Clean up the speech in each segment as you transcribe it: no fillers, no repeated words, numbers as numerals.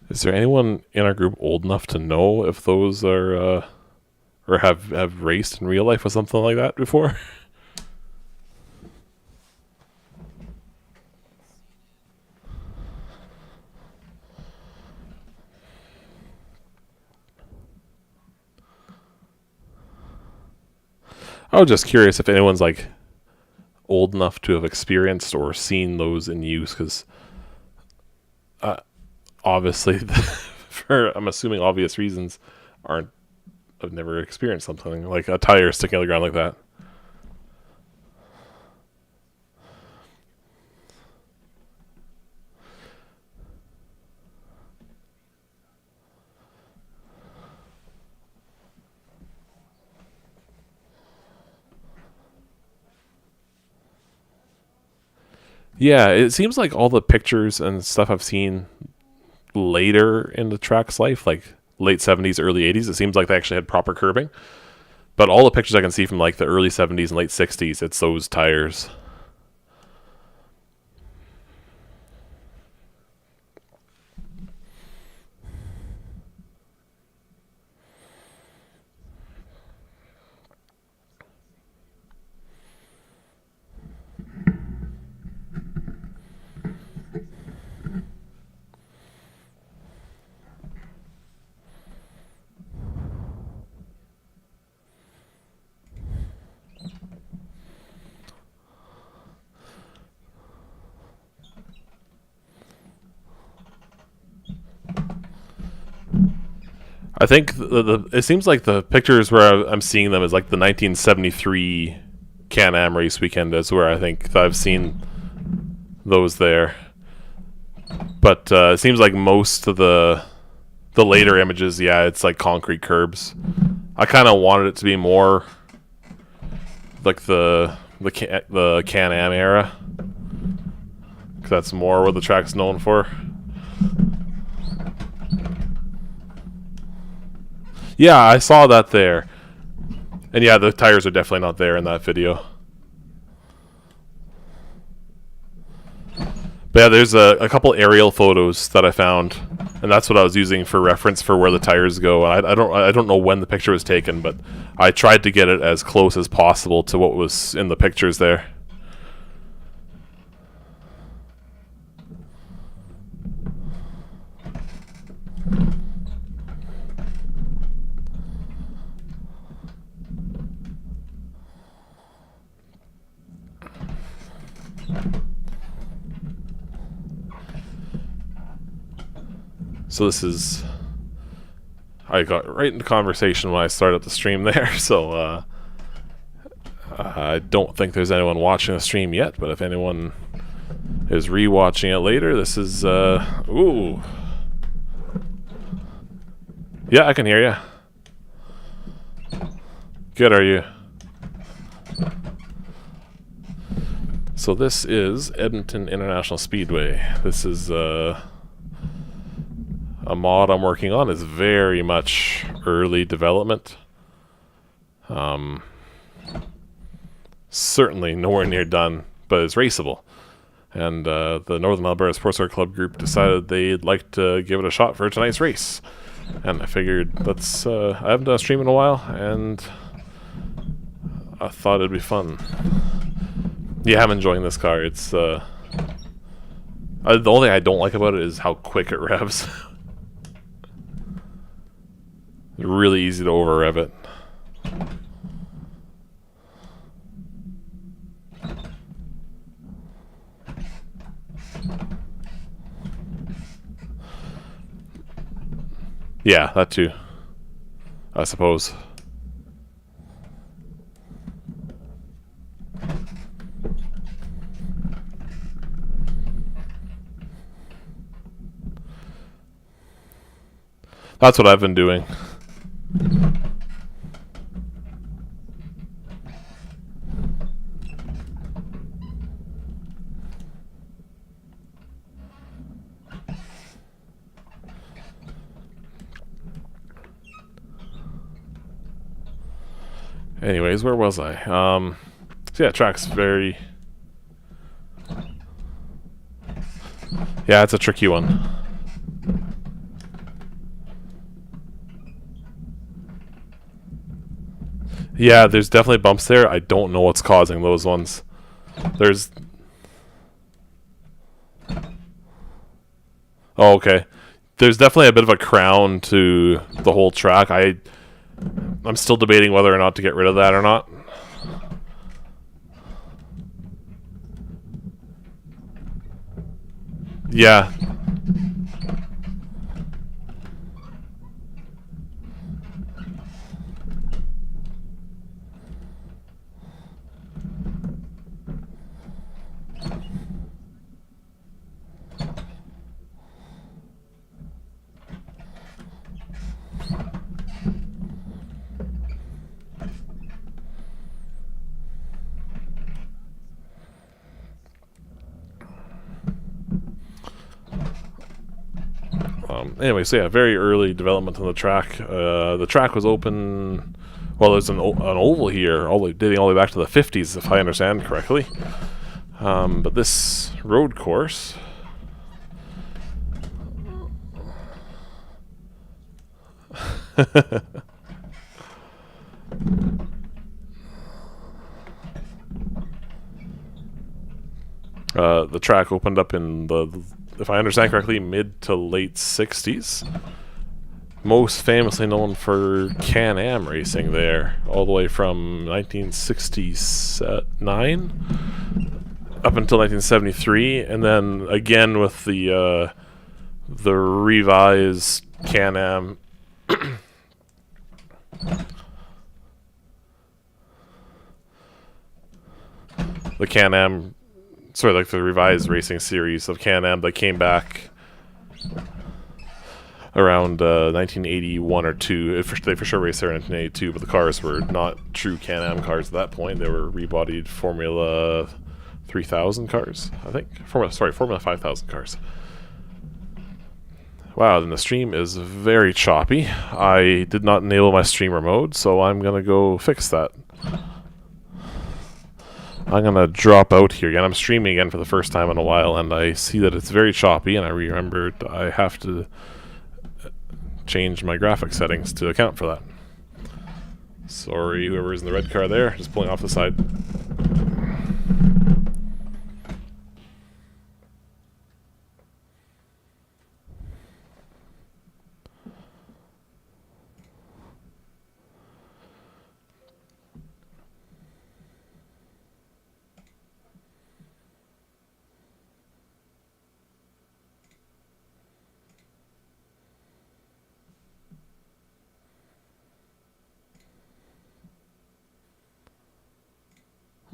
Is there anyone in our group old enough to know if those are or have raced in real life with something like that before? I was just curious if anyone's like old enough to have experienced or seen those in use, because obviously, for I'm assuming obvious reasons, aren't I've never experienced something like a tire sticking out of the ground like that. Yeah, it seems like all the pictures and stuff I've seen later in the track's life, like late 70s, early 80s, it seems like they actually had proper curbing. But all the pictures I can see from like the early 70s and late 60s, it's those tires. I think it seems like the pictures where I'm seeing them is like the 1973 Can-Am race weekend is where I think I've seen those there. But it seems like most of the later images, yeah, it's like concrete curbs. I kind of wanted it to be more like the Can-Am era, because that's more what the track's known for. Yeah, I saw that there. And yeah, the tires are definitely not there in that video. But yeah, there's a couple aerial photos that I found, and that's what I was using for reference for where the tires go. And I don't know when the picture was taken, but I tried to get it as close as possible to what was in the pictures there. So this is... I got right into conversation when I started the stream there, so I don't think there's anyone watching the stream yet, but if anyone is re-watching it later, this is... ooh. Yeah, I can hear you. Good, are you? So this is Edmonton International Speedway. This is... a mod I'm working on. Is very much early development. Certainly nowhere near done, but it's raceable. And the Northern Alberta Sports Car Club group decided they'd like to give it a shot for tonight's race. And I figured let's... I haven't done a stream in a while, and I thought it'd be fun. Yeah, I'm enjoying this car. It's... the only thing I don't like about it is how quick it revs. Really easy to over rev it. Yeah, that too, I suppose. That's what I've been doing. Anyways, where was I? So yeah, track's very... Yeah, it's a tricky one. Yeah, there's definitely bumps there. I don't know what's causing those ones. There's... Oh, okay. There's definitely a bit of a crown to the whole track. I'm still debating whether or not to get rid of that or not. Yeah. Anyway, so yeah, very early development on the track. The track was open. Well, there's an oval here, dating all the way back to the 50s, if I understand correctly. But this road course. The track opened up in if I understand correctly, mid to late 60s. Most famously known for Can-Am racing there, all the way from 1969 up until 1973, and then again with the revised Can-Am. The Can-Am, sorry, like the revised racing series of Can-Am that came back around 1981 or 2. They for sure raced there in 1982, but the cars were not true Can-Am cars at that point. They were rebodied Formula 3000 cars, I think. Formula 5000 cars. Wow, and the stream is very choppy. I did not enable my streamer mode, so I'm going to go fix that. I'm going to drop out here again. I'm streaming again for the first time in a while, and I see that it's very choppy, and I remembered I have to change my graphic settings to account for that. Sorry, whoever's in the red car there, just pulling off the side.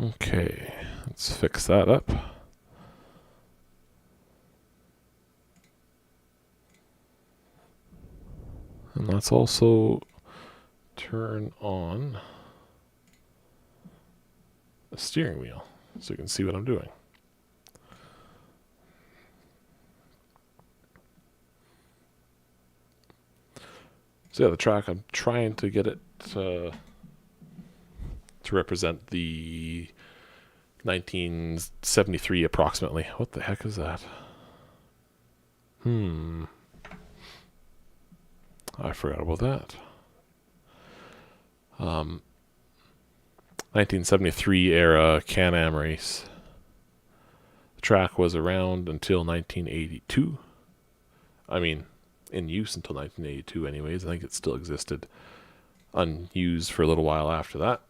Okay, let's fix that up. And let's also turn on the steering wheel so you can see what I'm doing. So yeah, the track, I'm trying to get it to represent the 1973 approximately. What the heck is that? I forgot about that. 1973 era Can-Am race. The track was around until 1982. I mean, in use until 1982 anyways. I think it still existed unused for a little while after that.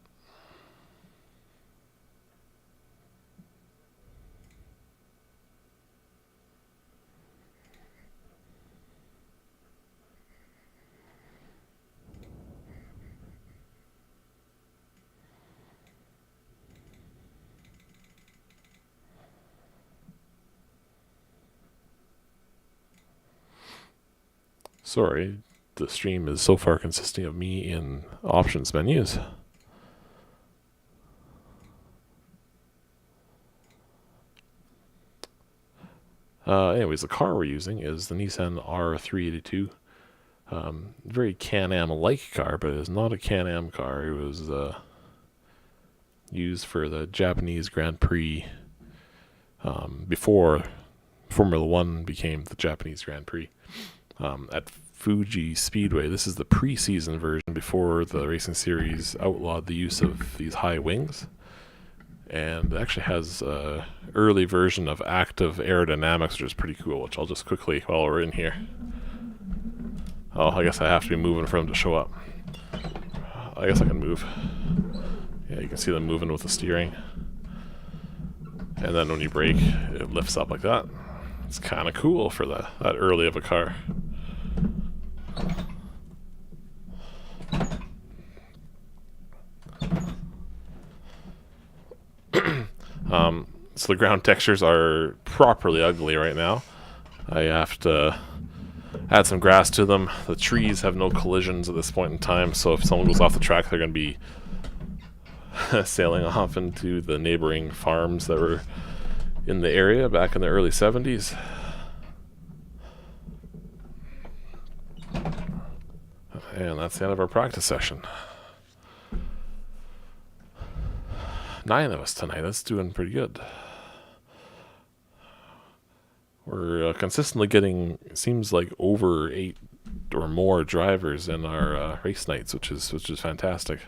Sorry, the stream is so far consisting of me in options menus. Anyways, the car we're using is the Nissan R382. Very Can-Am-like car, but it is not a Can-Am car. It was used for the Japanese Grand Prix before Formula 1 became the Japanese Grand Prix. at Fuji Speedway. This is the pre-season version before the racing series outlawed the use of these high wings. And it actually has an early version of active aerodynamics, which is pretty cool, which I'll just quickly, while we're in here. Oh, I guess I have to be moving for them to show up. I guess I can move. Yeah, you can see them moving with the steering. And then when you brake, it lifts up like that. It's kind of cool for that early of a car. So the ground textures are properly ugly right now. I have to add some grass to them. The trees have no collisions at this point in time, so if someone goes off the track, they're going to be sailing off into the neighboring farms that were in the area back in the early 70s. And that's the end of our practice session. 9 of us tonight. That's doing pretty good. We're consistently getting, it seems like, over 8 or more drivers in our race nights, which is fantastic.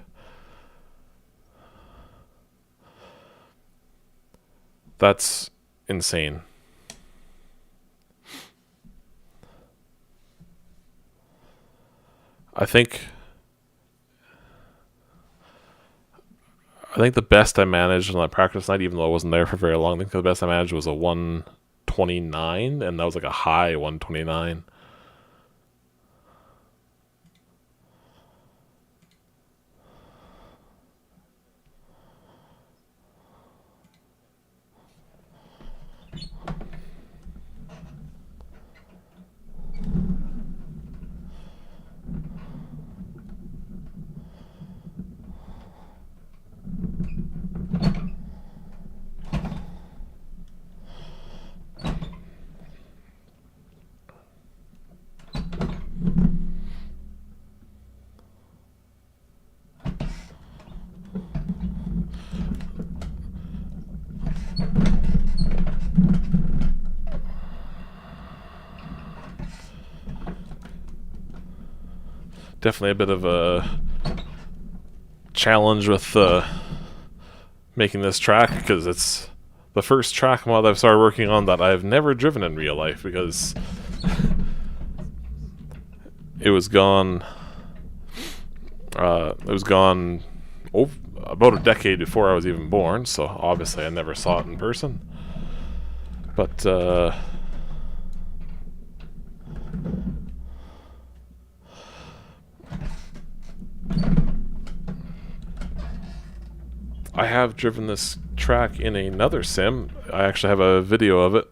That's insane. I think the best I managed on that practice night, even though I wasn't there for very long, I think the best I managed was a 129, and that was like a high 129. Definitely a bit of a challenge with making this track, because it's the first track mod I've started working on that I've never driven in real life, because it was gone about a decade before I was even born, so obviously I never saw it in person. But I have driven this track in another sim. I actually have a video of it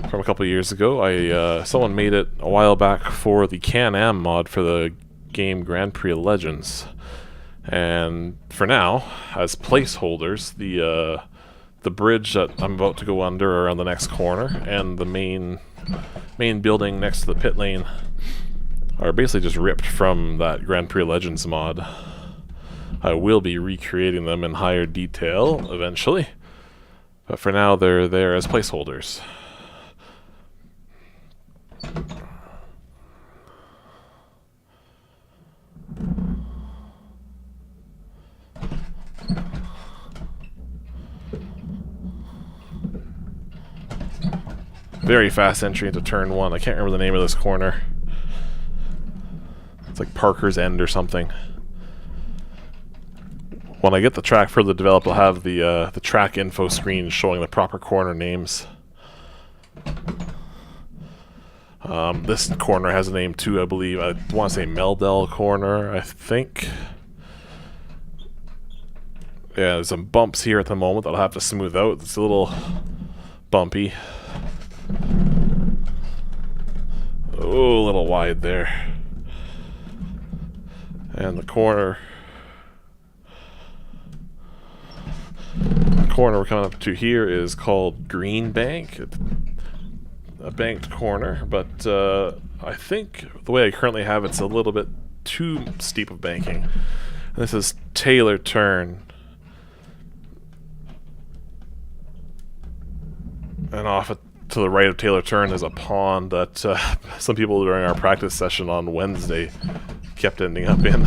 from a couple of years ago. Someone made it a while back for the Can-Am mod for the game Grand Prix Legends. And for now, as placeholders, the bridge that I'm about to go under around the next corner and the main building next to the pit lane are basically just ripped from that Grand Prix Legends mod. I will be recreating them in higher detail eventually, but for now they're there as placeholders. Very fast entry into turn 1. I can't remember the name of this corner. It's like Parker's End or something. When I get the track further developed, I'll have the track info screen showing the proper corner names. This corner has a name too, I believe. I want to say Meldell Corner, I think. Yeah, there's some bumps here at the moment that I'll have to smooth out. It's a little bumpy. Oh, a little wide there. And the corner we're coming up to here is called Green Bank. It's a banked corner, but I think the way I currently have it's a little bit too steep of banking. And this is Taylor Turn. And off at to the right of Taylor Turn is a pond that some people during our practice session on Wednesday kept ending up in.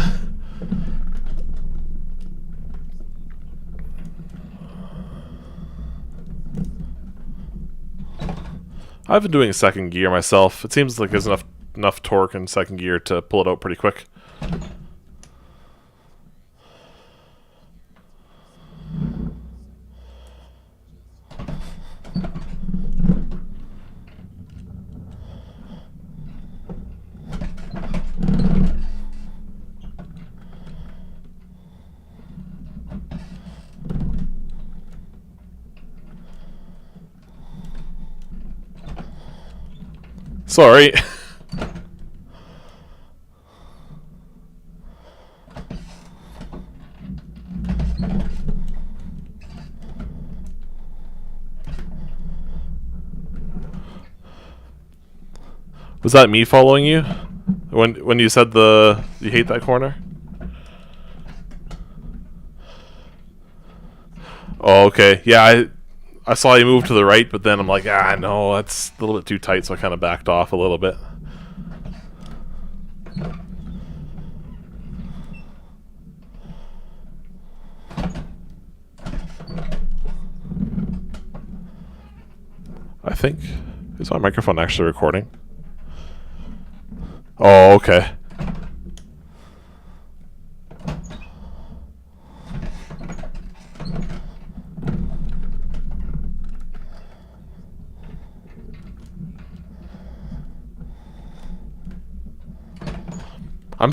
I've been doing second gear myself. It seems like there's enough torque in second gear to pull it out pretty quick. Sorry. Was that me following you? When you said you hate that corner? Oh, okay. Yeah, I saw you move to the right, but then I'm like, no, that's a little bit too tight, so I kind of backed off a little bit. I think... Is my microphone actually recording? Oh, okay.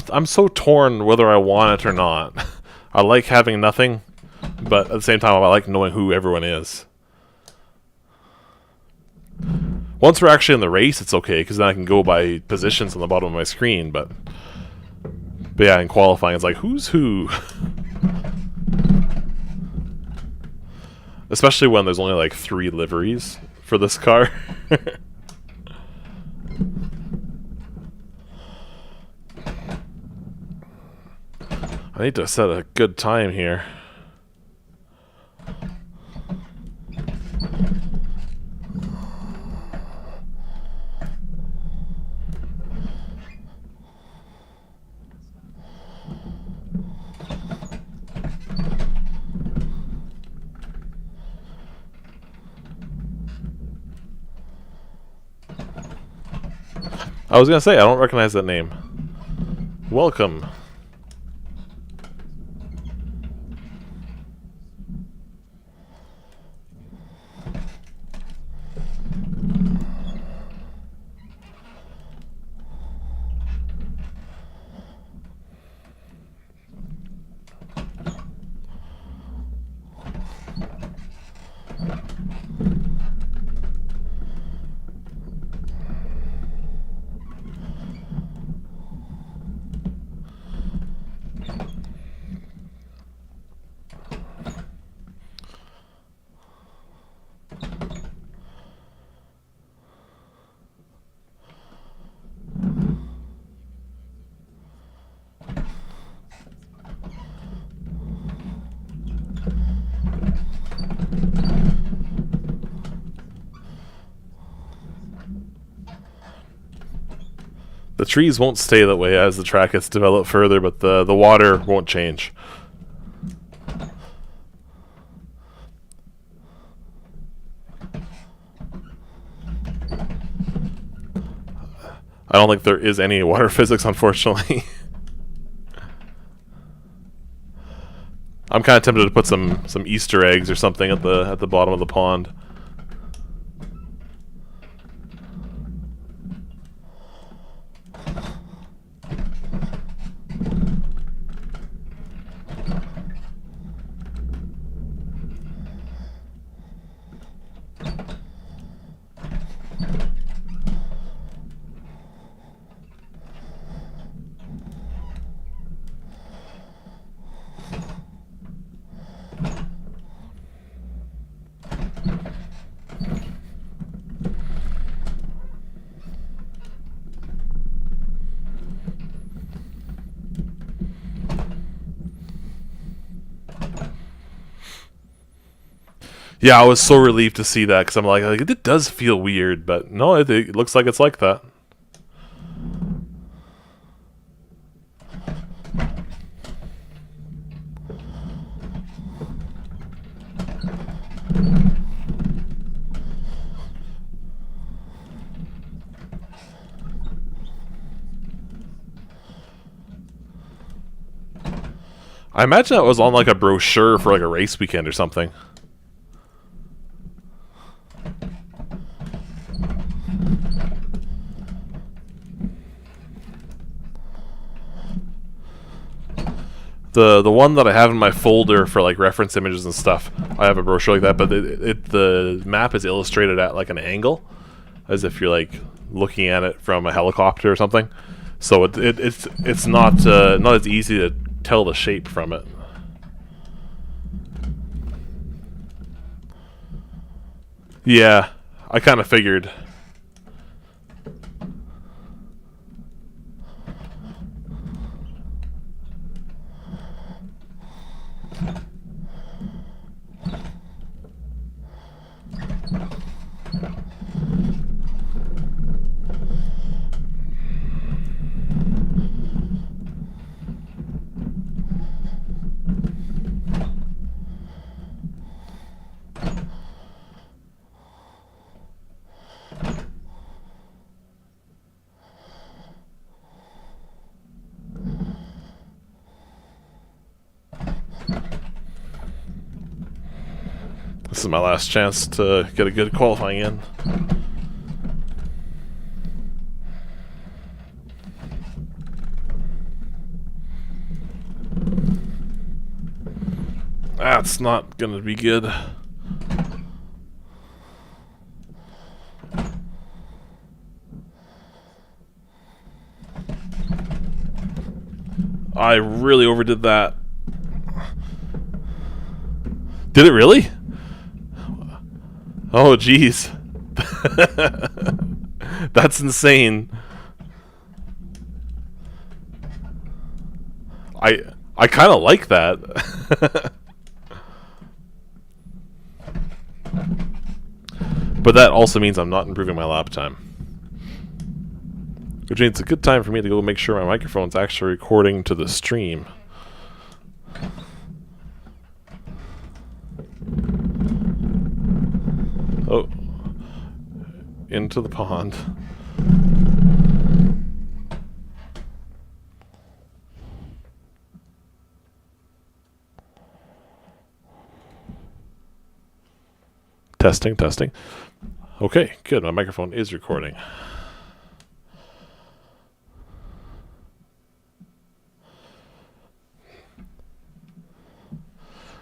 I'm so torn whether I want it or not. I like having nothing, but at the same time I like knowing who everyone is. Once we're actually in the race, it's okay, because then I can go by positions on the bottom of my screen, but yeah, in qualifying, it's like, who's who? Especially when there's only like 3 liveries for this car. I need to set a good time here. I was gonna say, I don't recognize that name. Welcome. The trees won't stay that way as the track gets developed further, but the water won't change. I don't think there is any water physics, unfortunately. I'm kind of tempted to put some Easter eggs or something at the bottom of the pond. Yeah, I was so relieved to see that because I'm like, it does feel weird, but no, it looks like it's like that. I imagine that was on like a brochure for like a race weekend or something. The one that I have in my folder for like reference images and stuff, I have a brochure like that, but the map is illustrated at like an angle, as if you're like looking at it from a helicopter or something. So it's not as easy to tell the shape from it. Yeah, I kind of figured. This is my last chance to get a good qualifying in. That's not gonna be good. I really overdid that. Did it really? Oh, jeez. That's insane. I kind of like that. But that also means I'm not improving my lap time. Which means it's a good time for me to go make sure my microphone's actually recording to the stream. Oh. Into the pond. Testing, testing. Okay, good. My microphone is recording.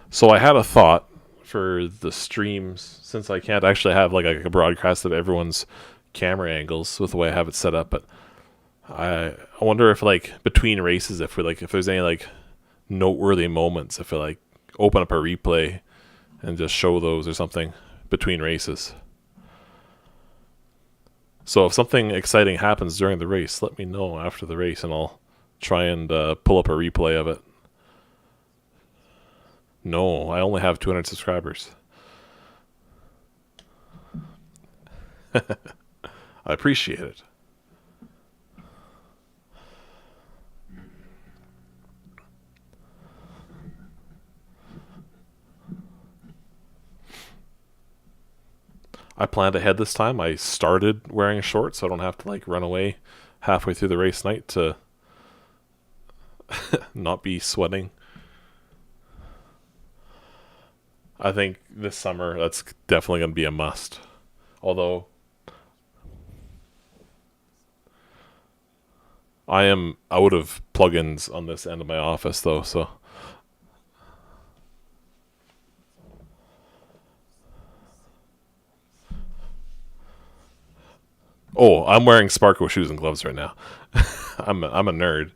So I had a thought for the streams, since I can't actually have like a broadcast of everyone's camera angles with the way I have it set up, but I wonder if like between races, if there's any like noteworthy moments, if we like open up a replay and just show those or something between races. So if something exciting happens during the race, let me know after the race and I'll try and pull up a replay of it. No, I only have 200 subscribers. I appreciate it. I planned ahead this time. I started wearing shorts so I don't have to like run away halfway through the race night to not be sweating. I think this summer that's definitely going to be a must. Although I am out of plugins on this end of my office though, so oh, I'm wearing Sparko shoes and gloves right now. I'm a nerd.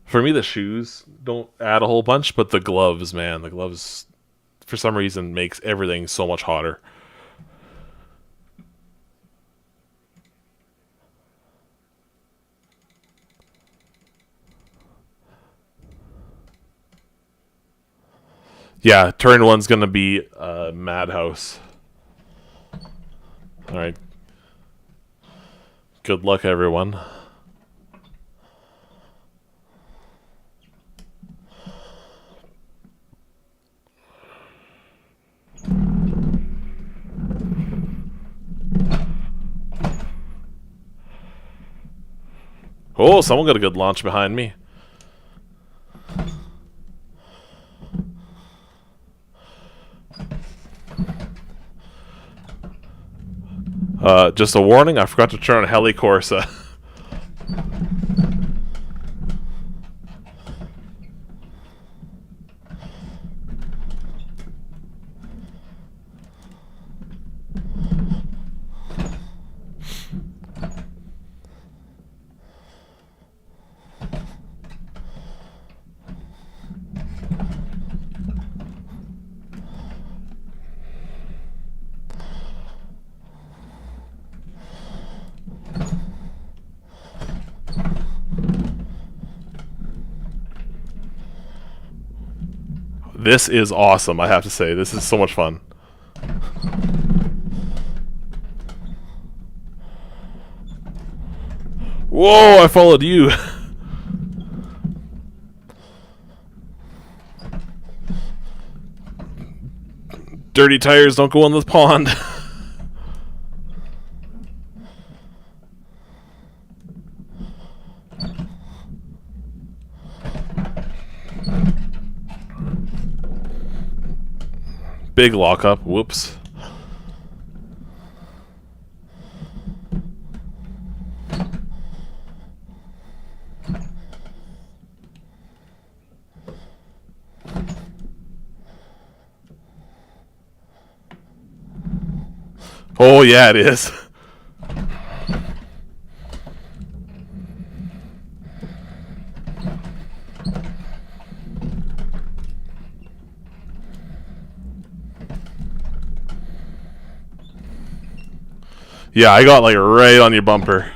For me, the shoes don't add a whole bunch, but the gloves, man, the gloves, for some reason, makes everything so much hotter. Yeah, turn one's gonna be a madhouse. All right. Good luck, everyone. Oh, someone got a good launch behind me. Just a warning, I forgot to turn on Helicorsa. This is awesome, I have to say. This is so much fun. Whoa, I followed you. Dirty tires don't go in the pond. Big lockup. Whoops. Oh, yeah, it is. Yeah, I got like right on your bumper.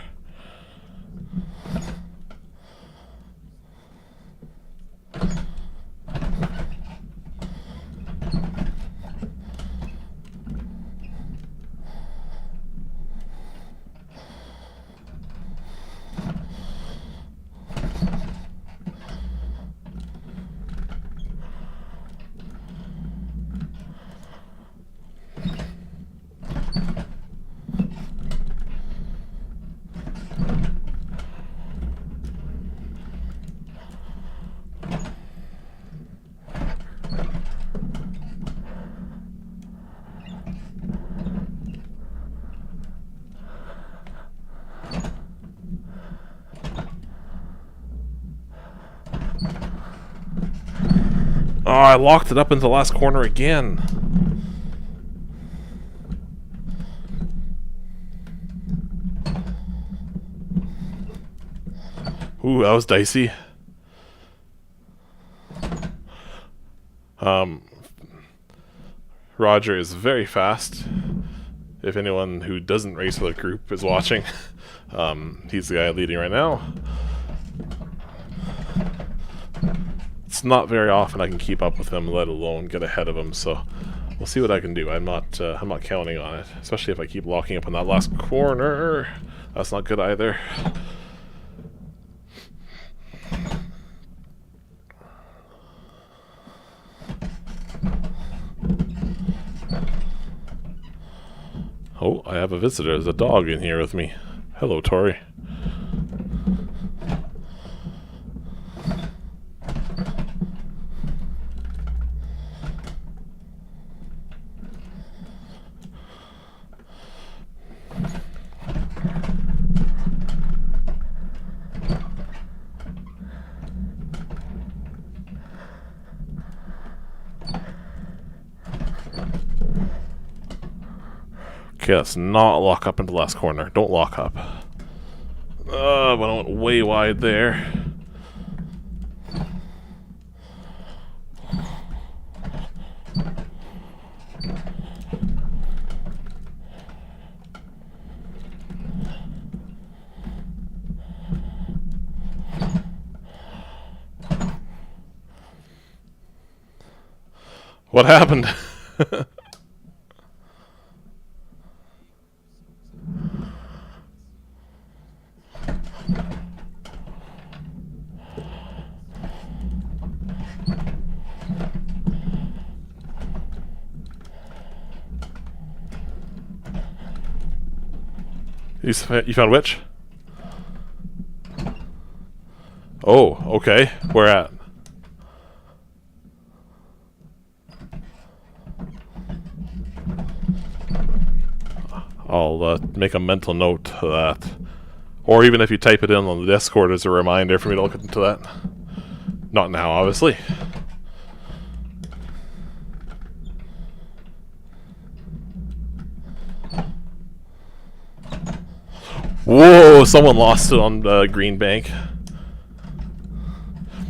Oh, I locked it up into the last corner again. Ooh, that was dicey. Roger is very fast. If anyone who doesn't race with a group is watching, he's the guy leading right now. It's not very often I can keep up with him, let alone get ahead of him. So we'll see what I can do. I'm not counting on it, especially if I keep locking up in that last corner. That's not good either. Oh, I have a visitor. There's a dog in here with me. Hello, Tori. Okay, let's not lock up into the last corner. Don't lock up. But I went way wide there. What happened? You found which? Oh, okay. Where at? I'll make a mental note of that. Or even if you type it in on the Discord as a reminder for me to look into that. Not now, obviously. Whoa, someone lost it on Green Bank.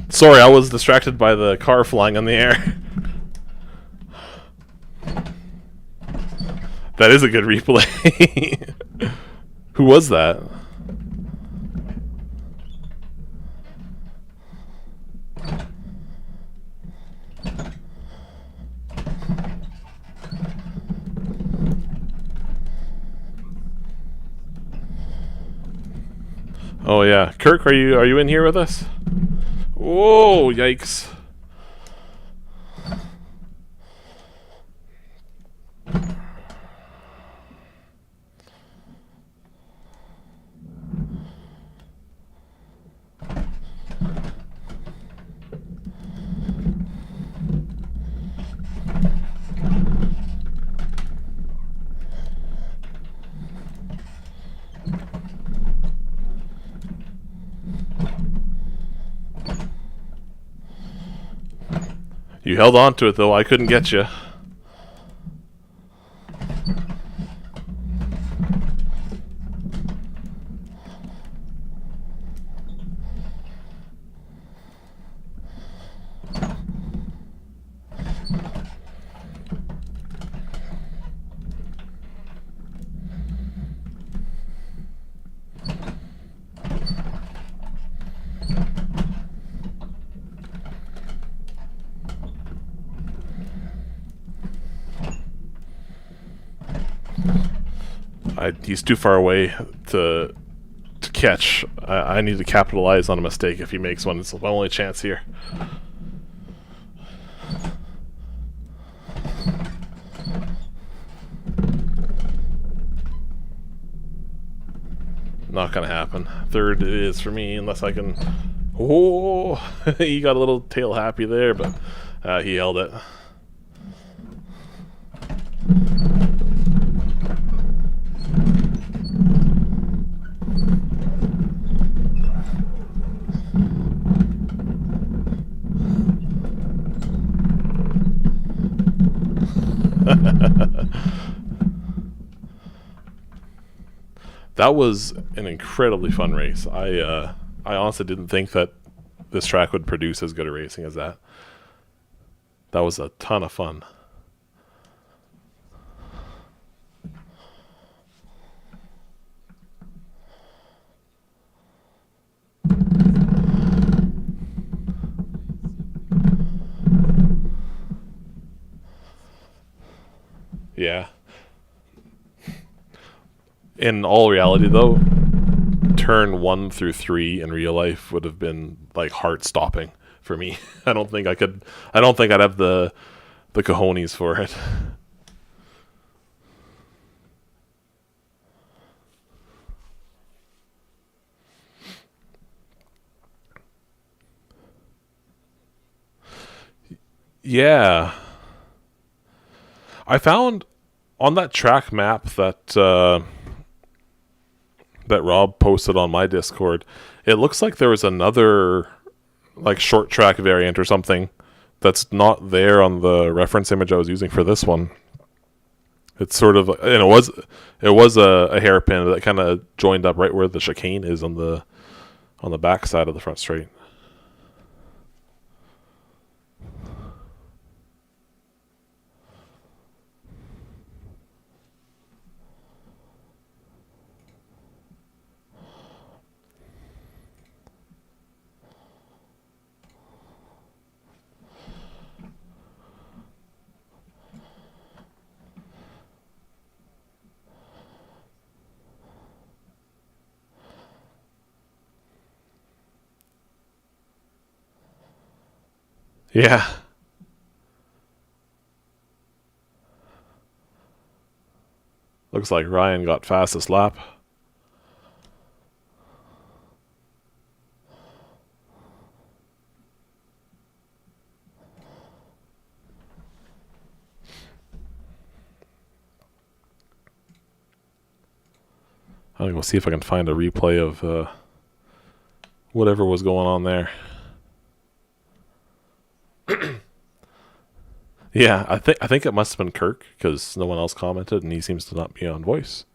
Sorry, I was distracted by the car flying in the air. That is a good replay. Who was that? Oh yeah, Kirk, are you in here with us? Whoa, yikes. You held on to it though, I couldn't get you. He's too far away to catch. I need to capitalize on a mistake if he makes one. It's my only chance here. Not gonna happen. Third it is for me unless I can... Oh, he got a little tail happy there, but he held it. That was an incredibly fun race. I honestly didn't think that this track would produce as good a racing as that. That was a ton of fun. Yeah. In all reality, though, turn 1 through 3 in real life would have been like heart-stopping for me. I don't think I'd have the cojones for it. Yeah. I found on that track map that that Rob posted on my Discord, it looks like there was another like short track variant or something that's not there on the reference image I was using for this one. It's sort of, and it was a hairpin that kind of joined up right where the chicane is on the back side of the front straight. Yeah. Looks like Ryan got fastest lap. I'm gonna go see if I can find a replay of whatever was going on there. Yeah, I think it must have been Kirk because no one else commented and he seems to not be on voice.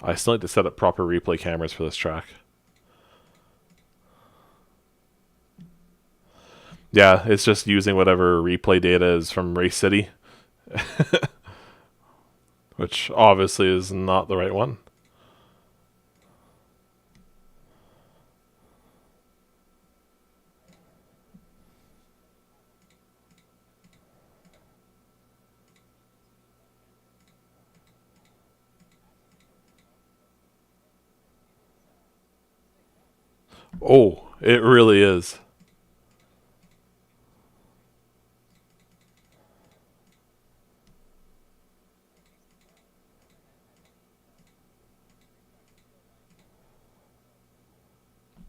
I still need to set up proper replay cameras for this track. Yeah, it's just using whatever replay data is from Race City. Which obviously is not the right one. Oh, it really is.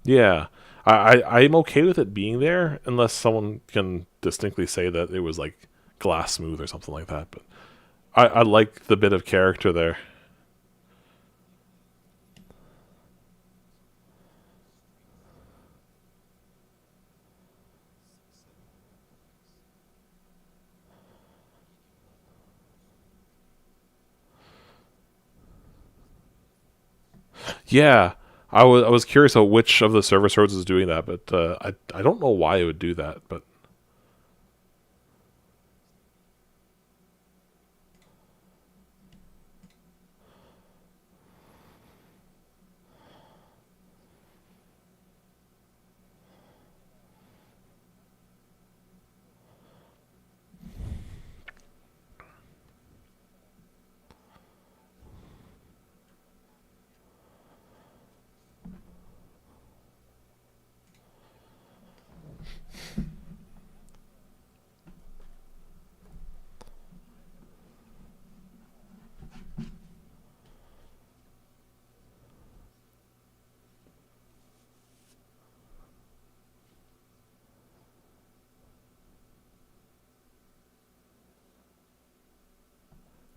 Yeah. I'm okay with it being there unless someone can distinctly say that it was like glass smooth or something like that. But I like the bit of character there. Yeah, I was curious about which of the service roads is doing that, but I don't know why it would do that. But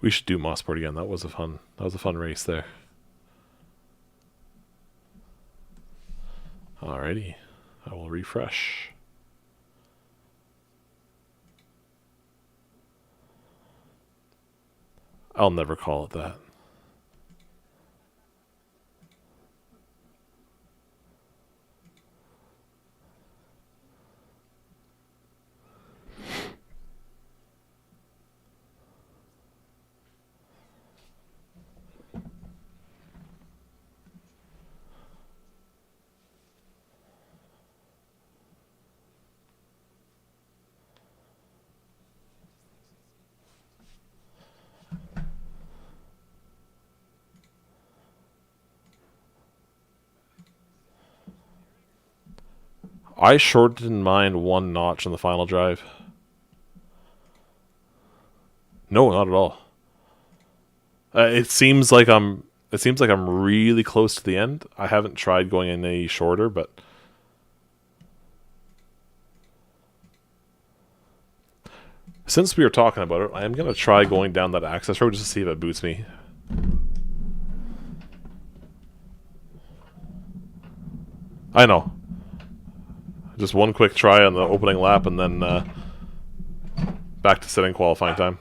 we should do Mossport again. That was a fun race there. Alrighty, I will refresh. I'll never call it that. I shortened mine 1 notch in the final drive. No, not at all. It seems like I'm really close to the end. I haven't tried going any shorter, but since we were talking about it, I am gonna try going down that access road just to see if it boots me. I know. Just one quick try on the opening lap, and then back to sitting qualifying time.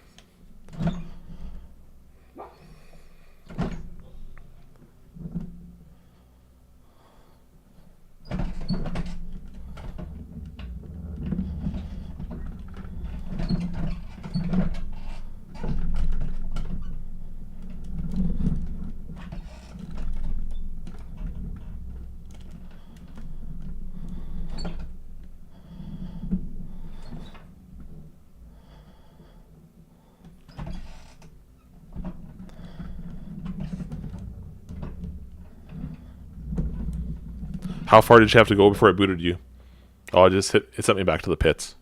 How far did you have to go before it booted you? Oh, it sent me back to the pits.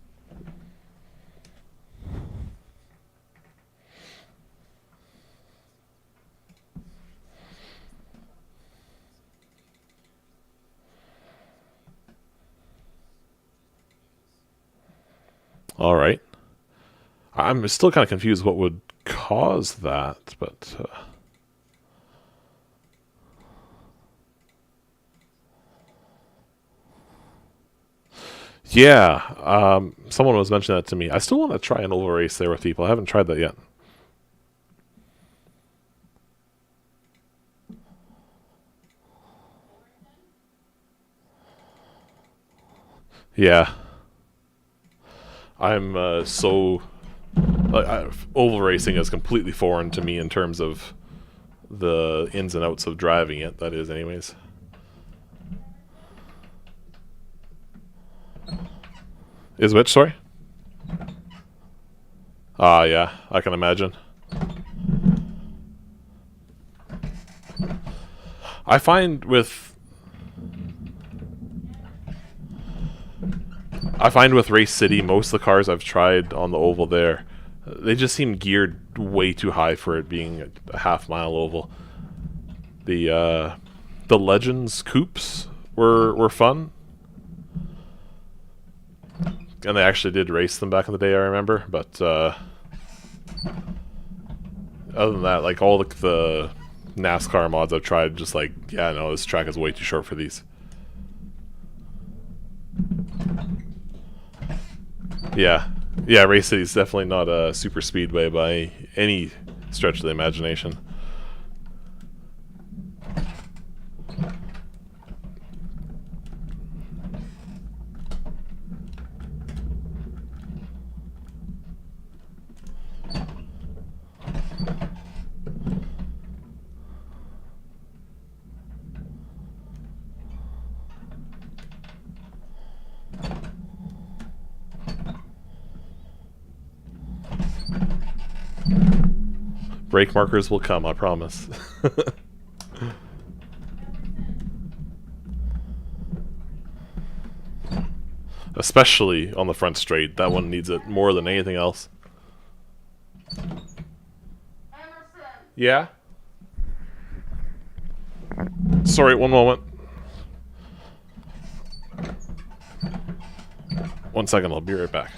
All right. I'm still kind of confused what would cause that, but yeah, someone was mentioning that to me. I still want to try an oval race there with people. I haven't tried that yet. Yeah, I'm oval racing is completely foreign to me in terms of the ins and outs of driving it. That is, anyways. Is which, sorry? Ah, yeah, I can imagine. I find with Race City, most of the cars I've tried on the oval there, they just seem geared way too high for it being a half-mile oval. The Legends coupes were fun, and they actually did race them back in the day, I remember. But other than that, like all the NASCAR mods I've tried, just like, yeah, no, this track is way too short for these. Yeah, Race City is definitely not a super speedway by any stretch of the imagination. Brake markers will come, I promise. Especially on the front straight. That one needs it more than anything else. Yeah? Sorry, one moment. 1 second, I'll be right back.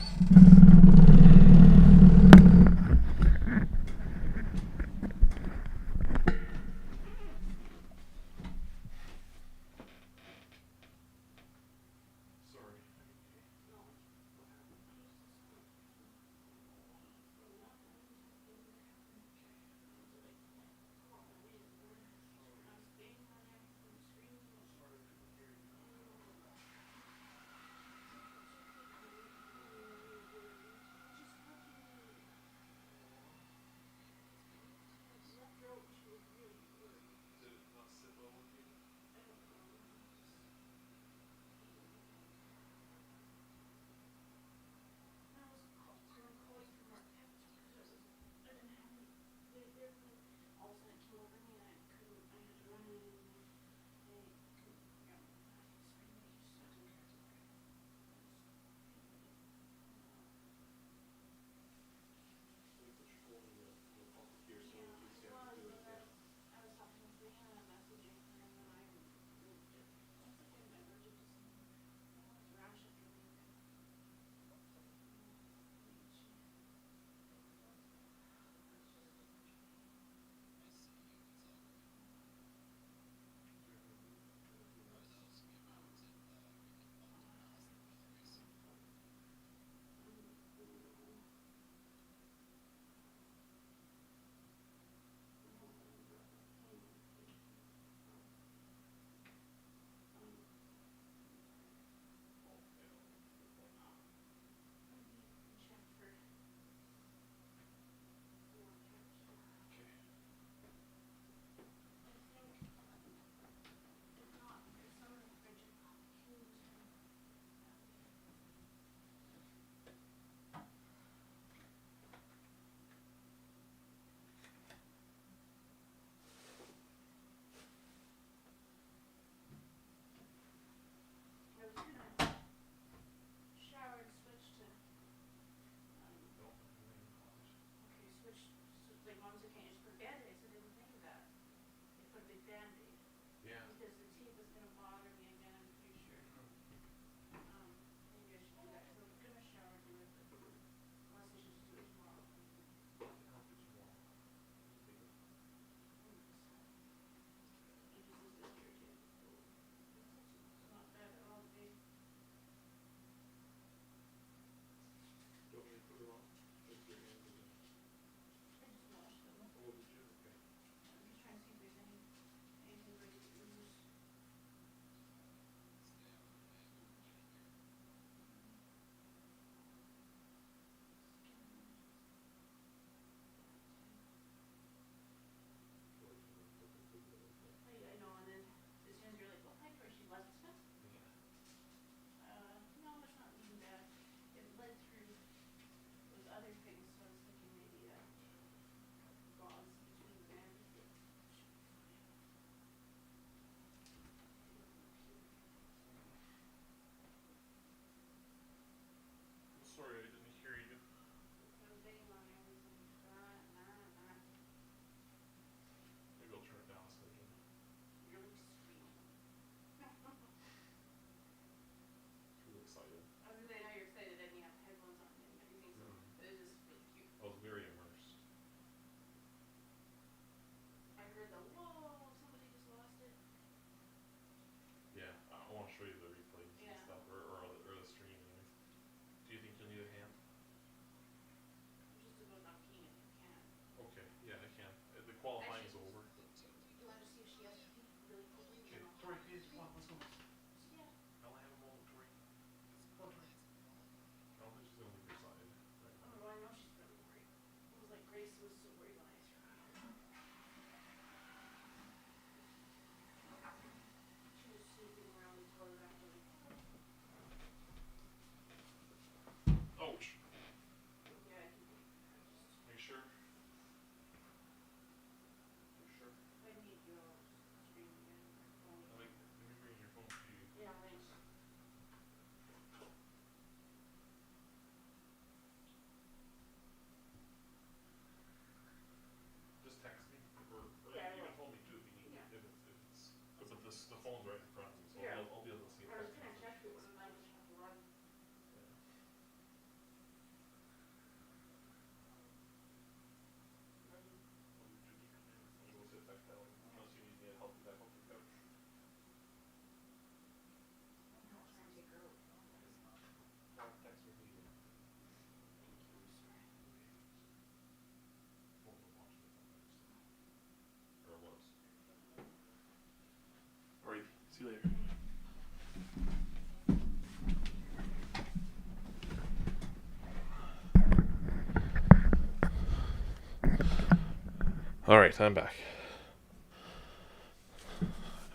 Alright, I'm back.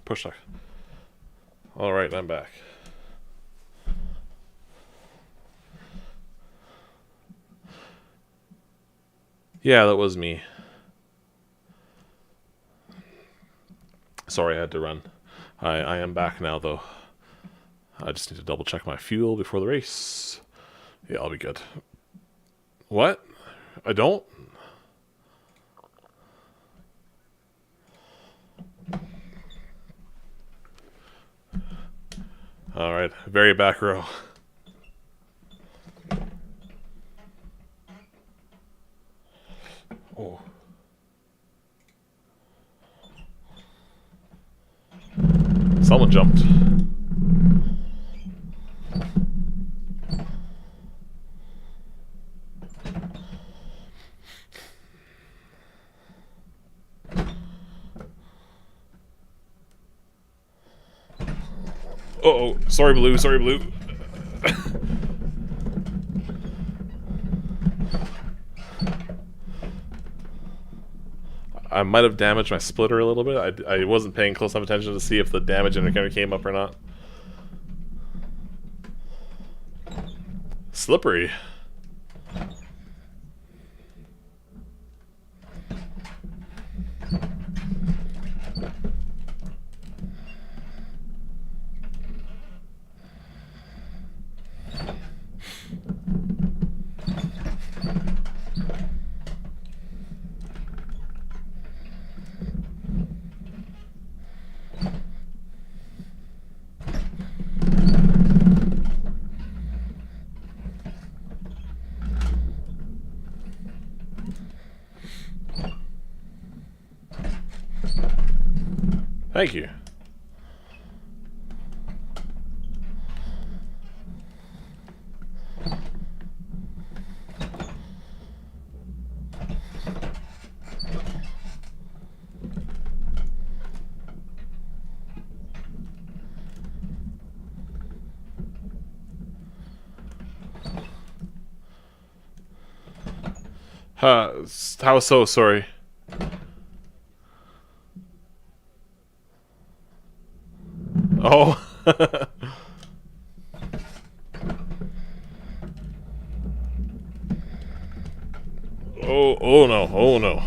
Push start. Alright, I'm back. Yeah, that was me. Sorry I had to run. I am back now, though. I just need to double check my fuel before the race. Yeah, I'll be good. What? I don't? Alright, very back row. Oh. Someone jumped. Uh-oh, sorry Blue, sorry Blue. I might have damaged my splitter a little bit. I wasn't paying close enough attention to see if the damage indicator came up or not. Slippery. Thank you. How so? Sorry. Oh. Oh no, oh no.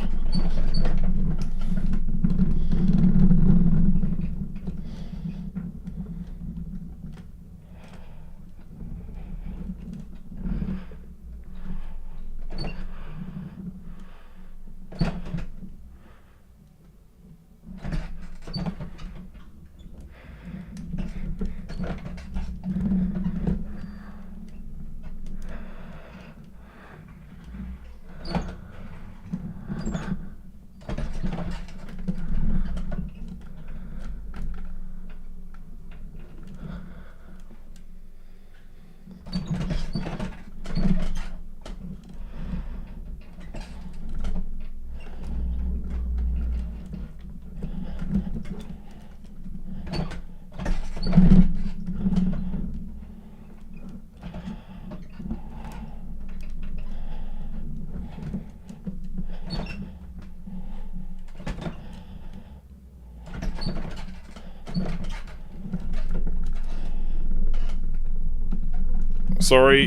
Sorry.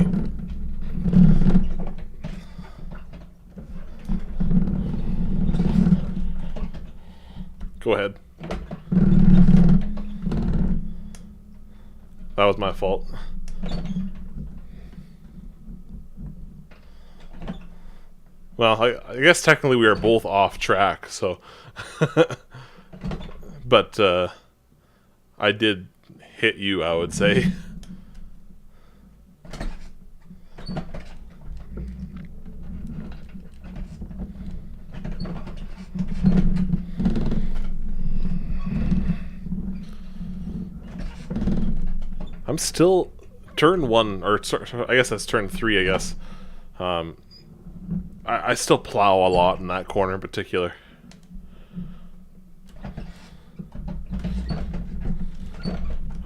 Go ahead. That was my fault. Well, I guess technically we are both off track, so... But, I did hit you, I would say. I'm still turn 1, or I guess that's turn 3, I guess. I still plow a lot in that corner in particular.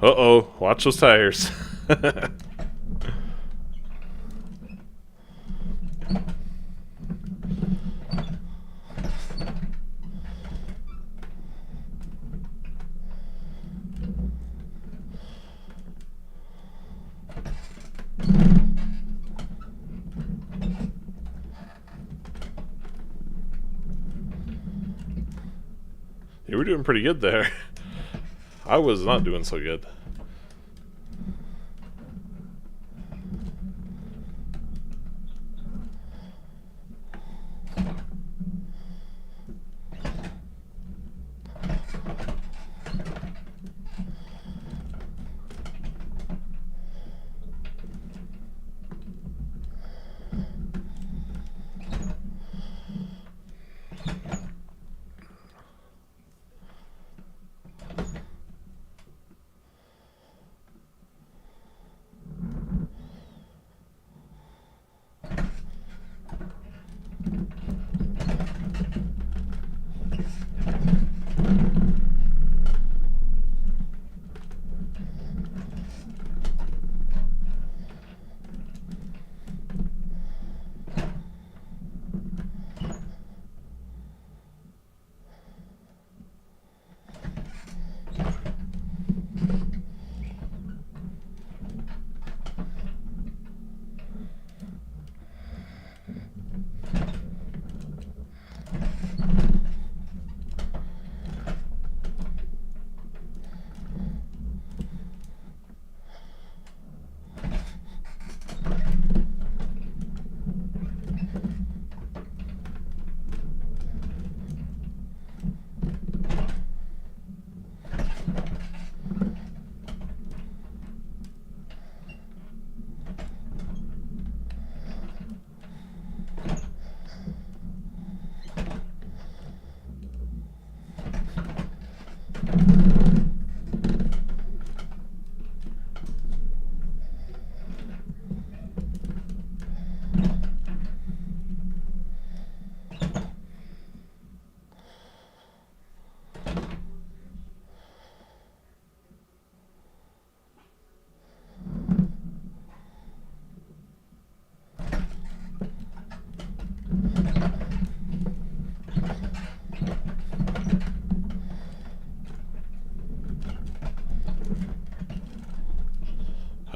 Uh-oh, watch those tires. were doing pretty good there. I was not doing so good.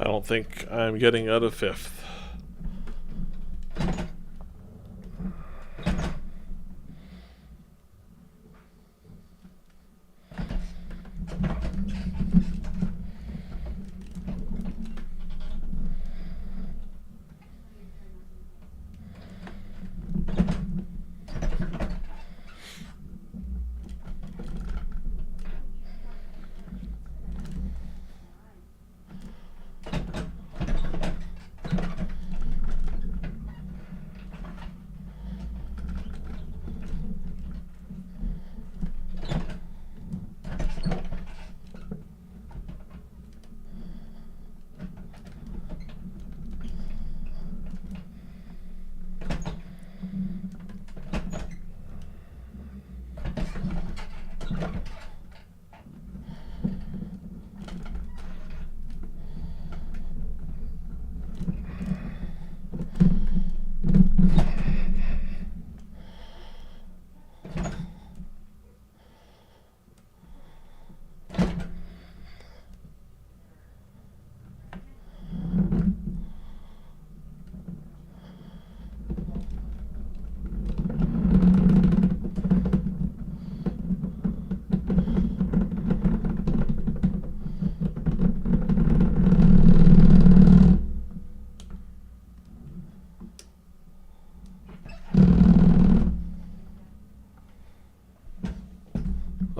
I don't think I'm getting out of 5th.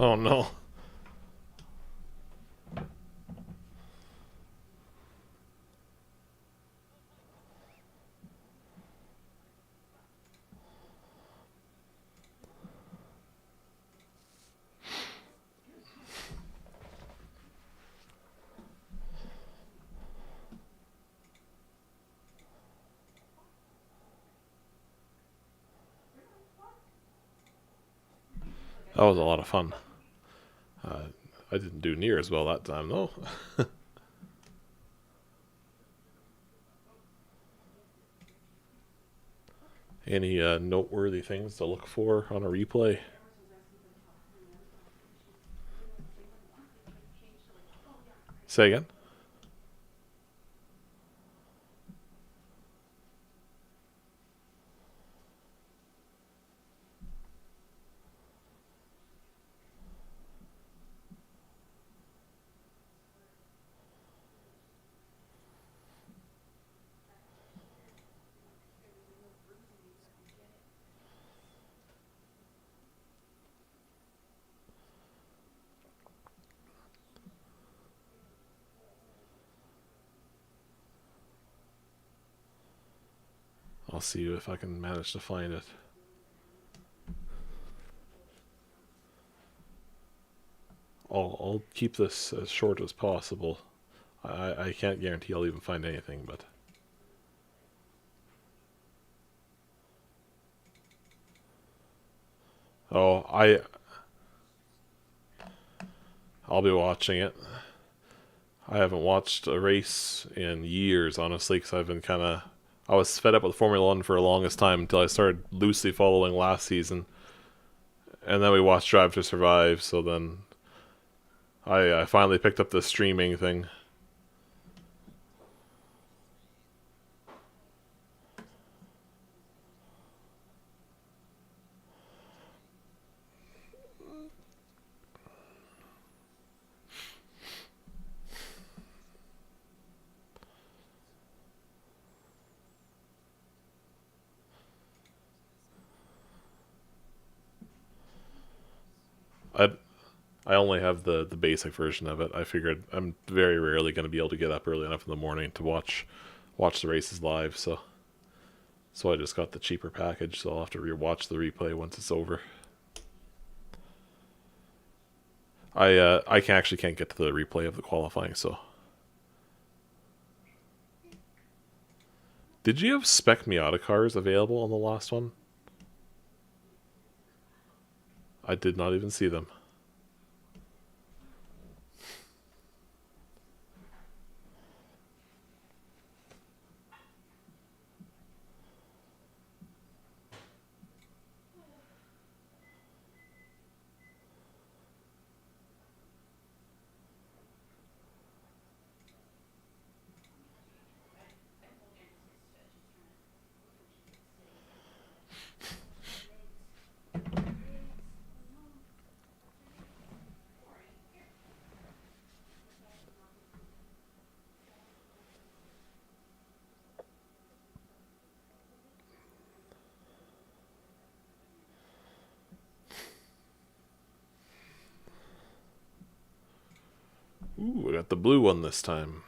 Oh no. That was a lot of fun. I didn't do near as well that time, though. Any noteworthy things to look for on a replay? Say again? I'll see if I can manage to find it. I'll keep this as short as possible. I can't guarantee I'll even find anything, but... Oh, I'll be watching it. I haven't watched a race in years, honestly, because I've been kind of... I was fed up with Formula 1 for the longest time until I started loosely following last season. And then we watched Drive to Survive, so then I finally picked up the streaming thing. I only have the basic version of it. I figured I'm very rarely going to be able to get up early enough in the morning to watch the races live, so I just got the cheaper package, so I'll have to rewatch the replay once it's over. I can't get to the replay of the qualifying, so... Did you have spec Miata cars available on the last one? I did not even see them. Ooh, we got the blue one this time.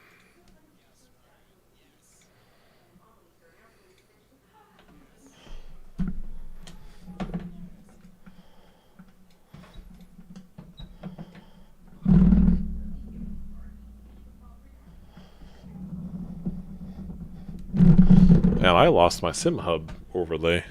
And I lost my sim hub overlay.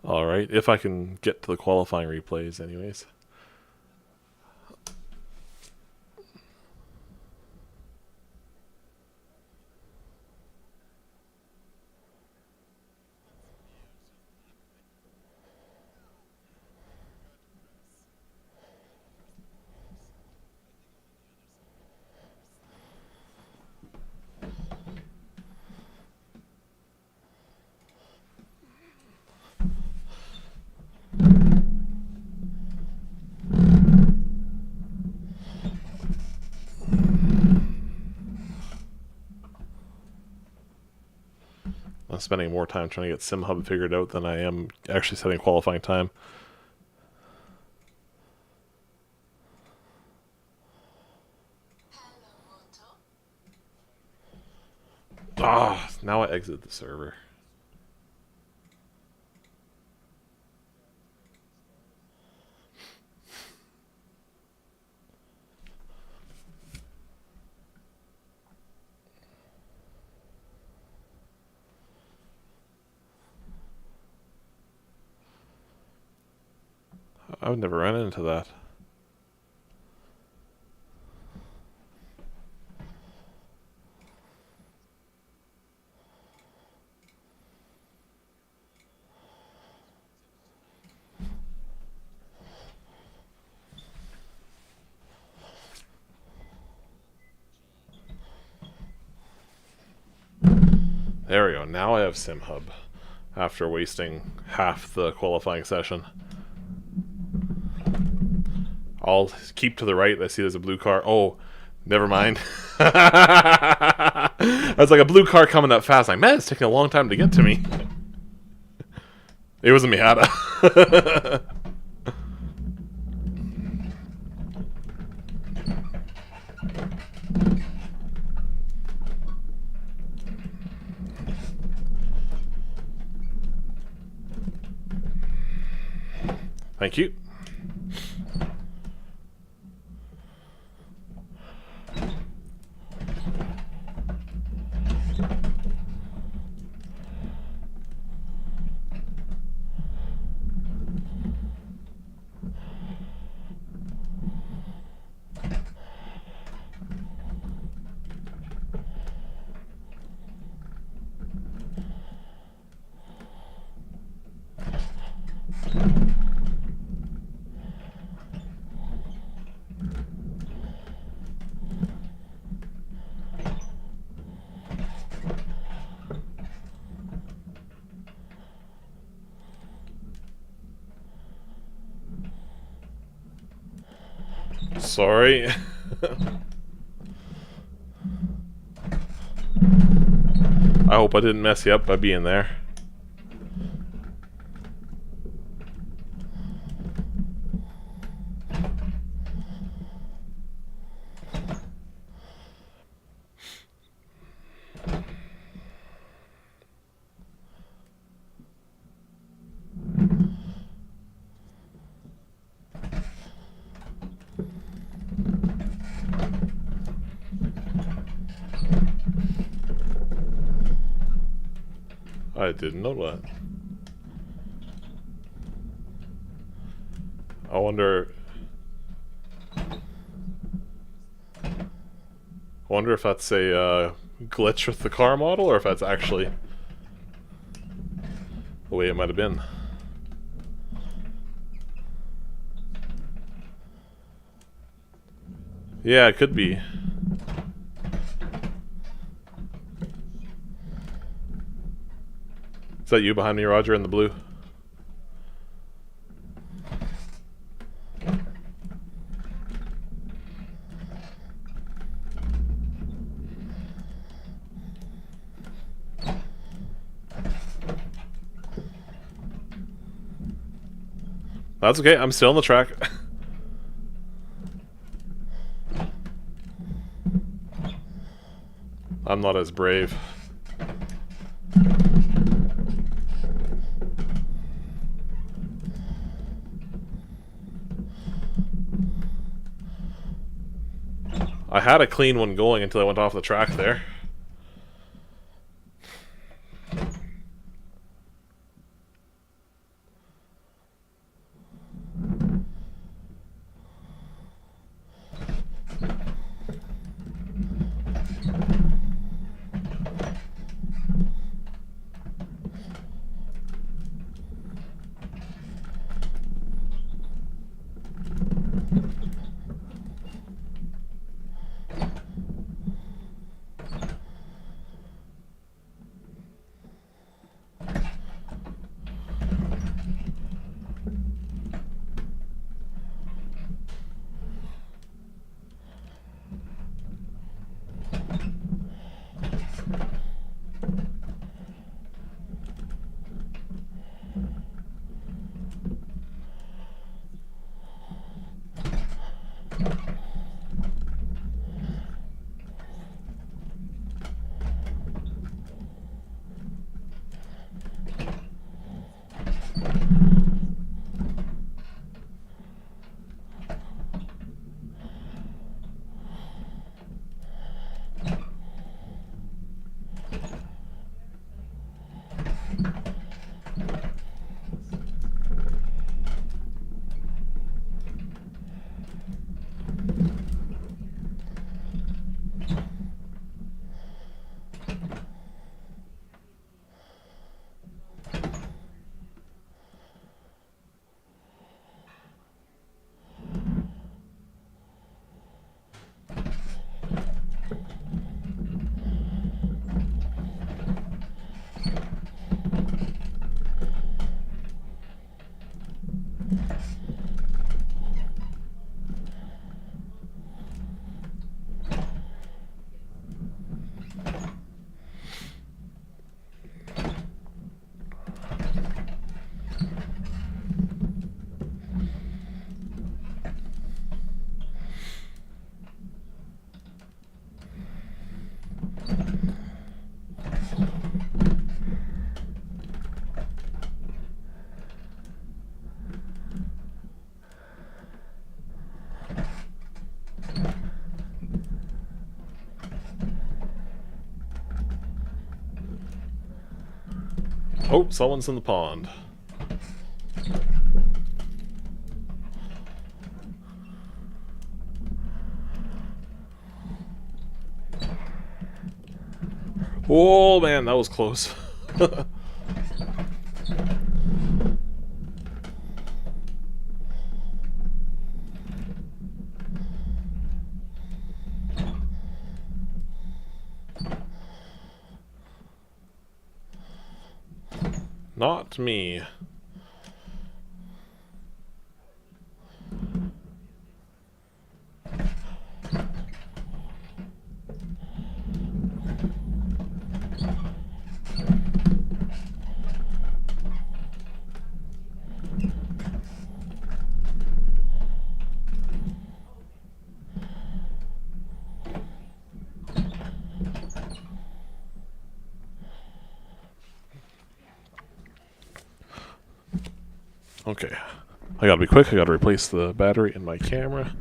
Alright, if I can get to the qualifying replays anyways. I'm spending more time trying to get SimHub figured out than I am actually setting qualifying time. Ah, now I exit the server. I've never run into that. There we go. Now I have SimHub. after wasting half the qualifying session. I'll keep to the right. I see there's a blue car. Oh, never mind. I was like, a blue car coming up fast. I'm like, man, it's taking a long time to get to me. It was a Miata. Thank you. Sorry. I hope I didn't mess you up by being there. I didn't know that. I wonder if that's a glitch with the car model, or if that's actually the way it might have been. Yeah, it could be. Is that you behind me, Roger, in the blue? That's okay, I'm still on the track. I'm not as brave. I had a clean one going until I went off the track there. Oh, someone's in the pond. Oh man, that was close. Not me. Okay, I gotta be quick. I gotta replace the battery in my camera.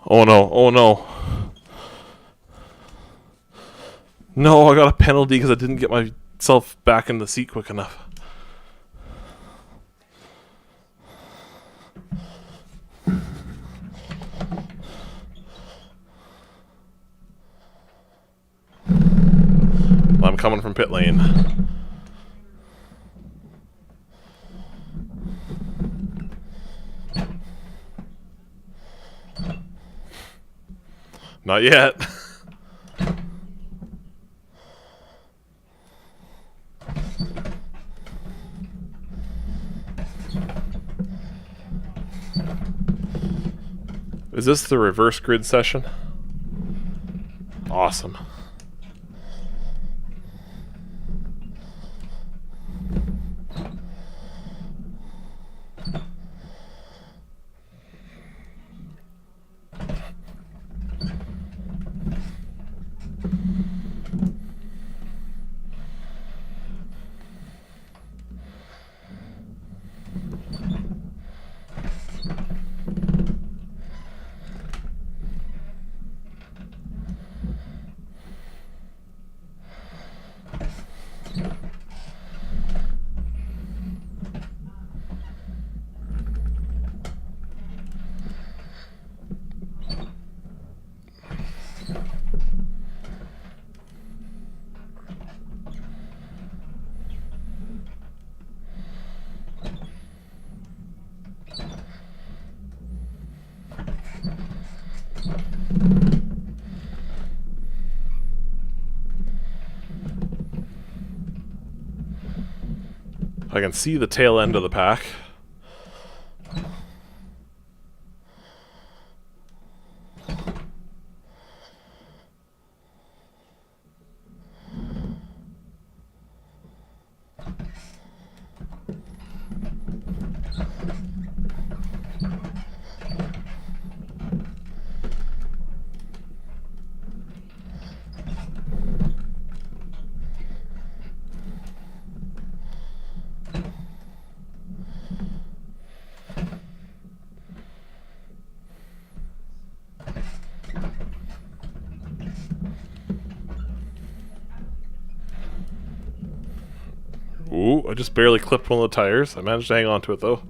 Oh no, oh no. No, I got a penalty because I didn't get myself back in the seat quick enough. I'm coming from pit lane. Not yet. Is this the reverse grid session? Awesome. I can see the tail end of the pack. Ooh, I just barely clipped one of the tires. I managed to hang on to it though.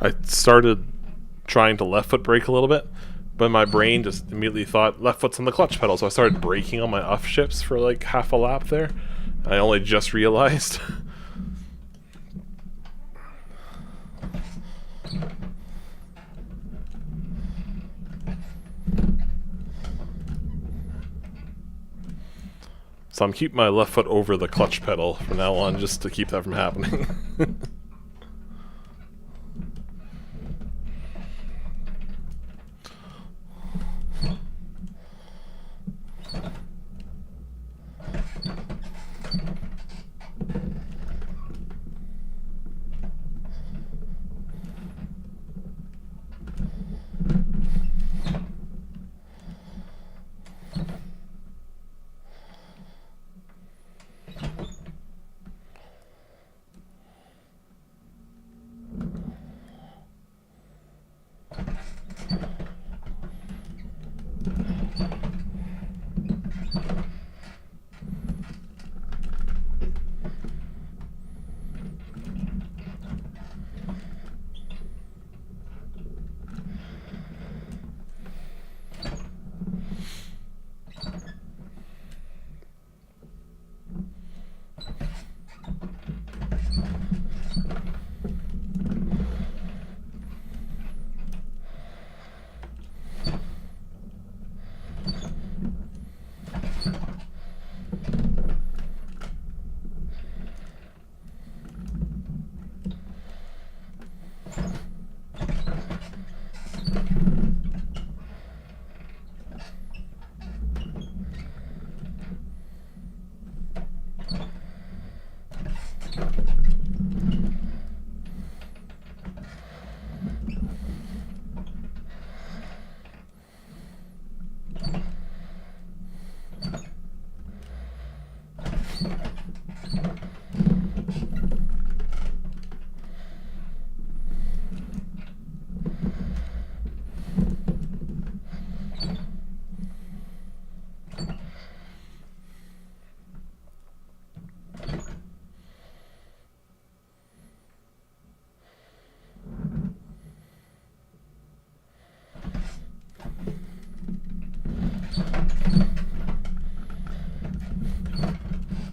I started trying to left foot brake a little bit, but my brain just immediately thought left foot's on the clutch pedal, so I started braking on my off shifts for like half a lap there. I only just realized. So I'm keeping my left foot over the clutch pedal from now on, just to keep that from happening.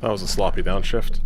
That was a sloppy downshift.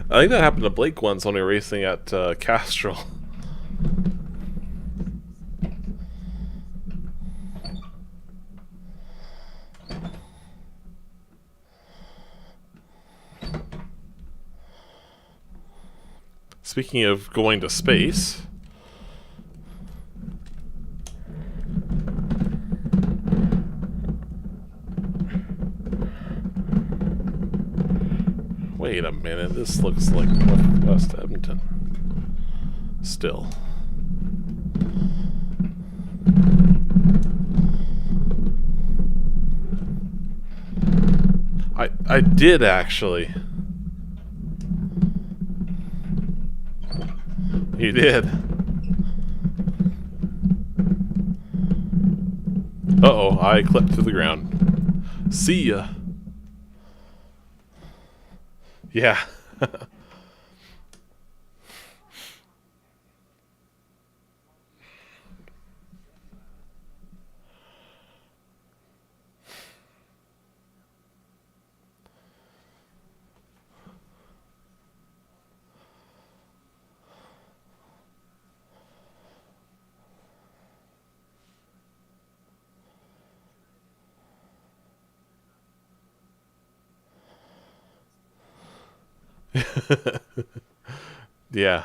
I think that happened to Blake once when we were racing at Castrol. Speaking of going to space, wait a minute, this looks like Northwest Edmonton. Still. I did actually. You did. Uh-oh, I clipped to the ground. See ya. Yeah. Yeah.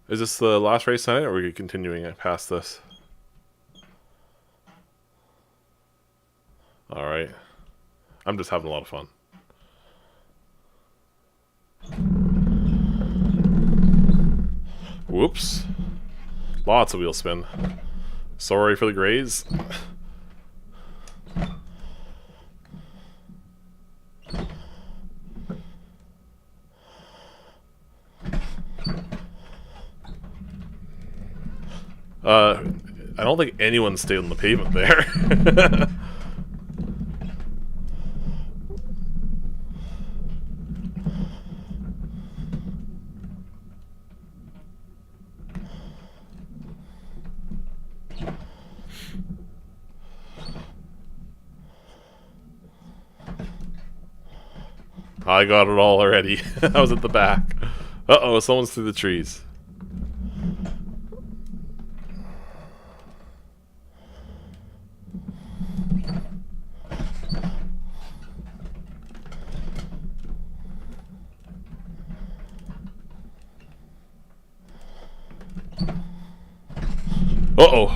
Is this the last race tonight, or are we continuing past this? Alright. I'm just having a lot of fun. Whoops. Lots of wheel spin. Sorry for the grays. I don't think anyone stayed on the pavement there. I got it all already. I was at the back. Uh-oh, someone's through the trees. Uh-oh.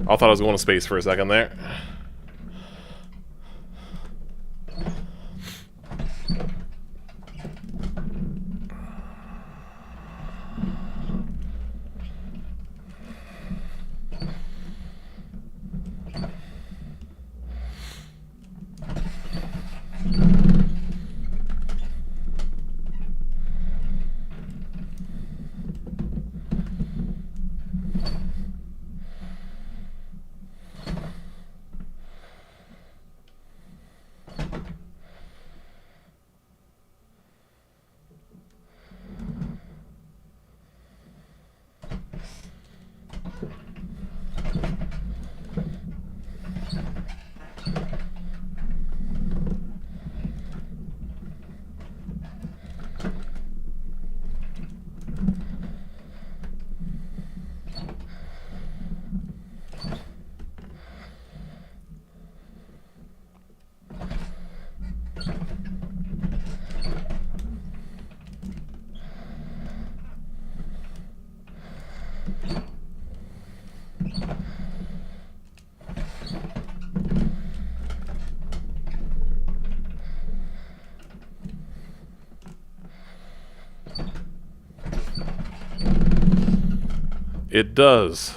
I thought I was going to space for a second there. It does.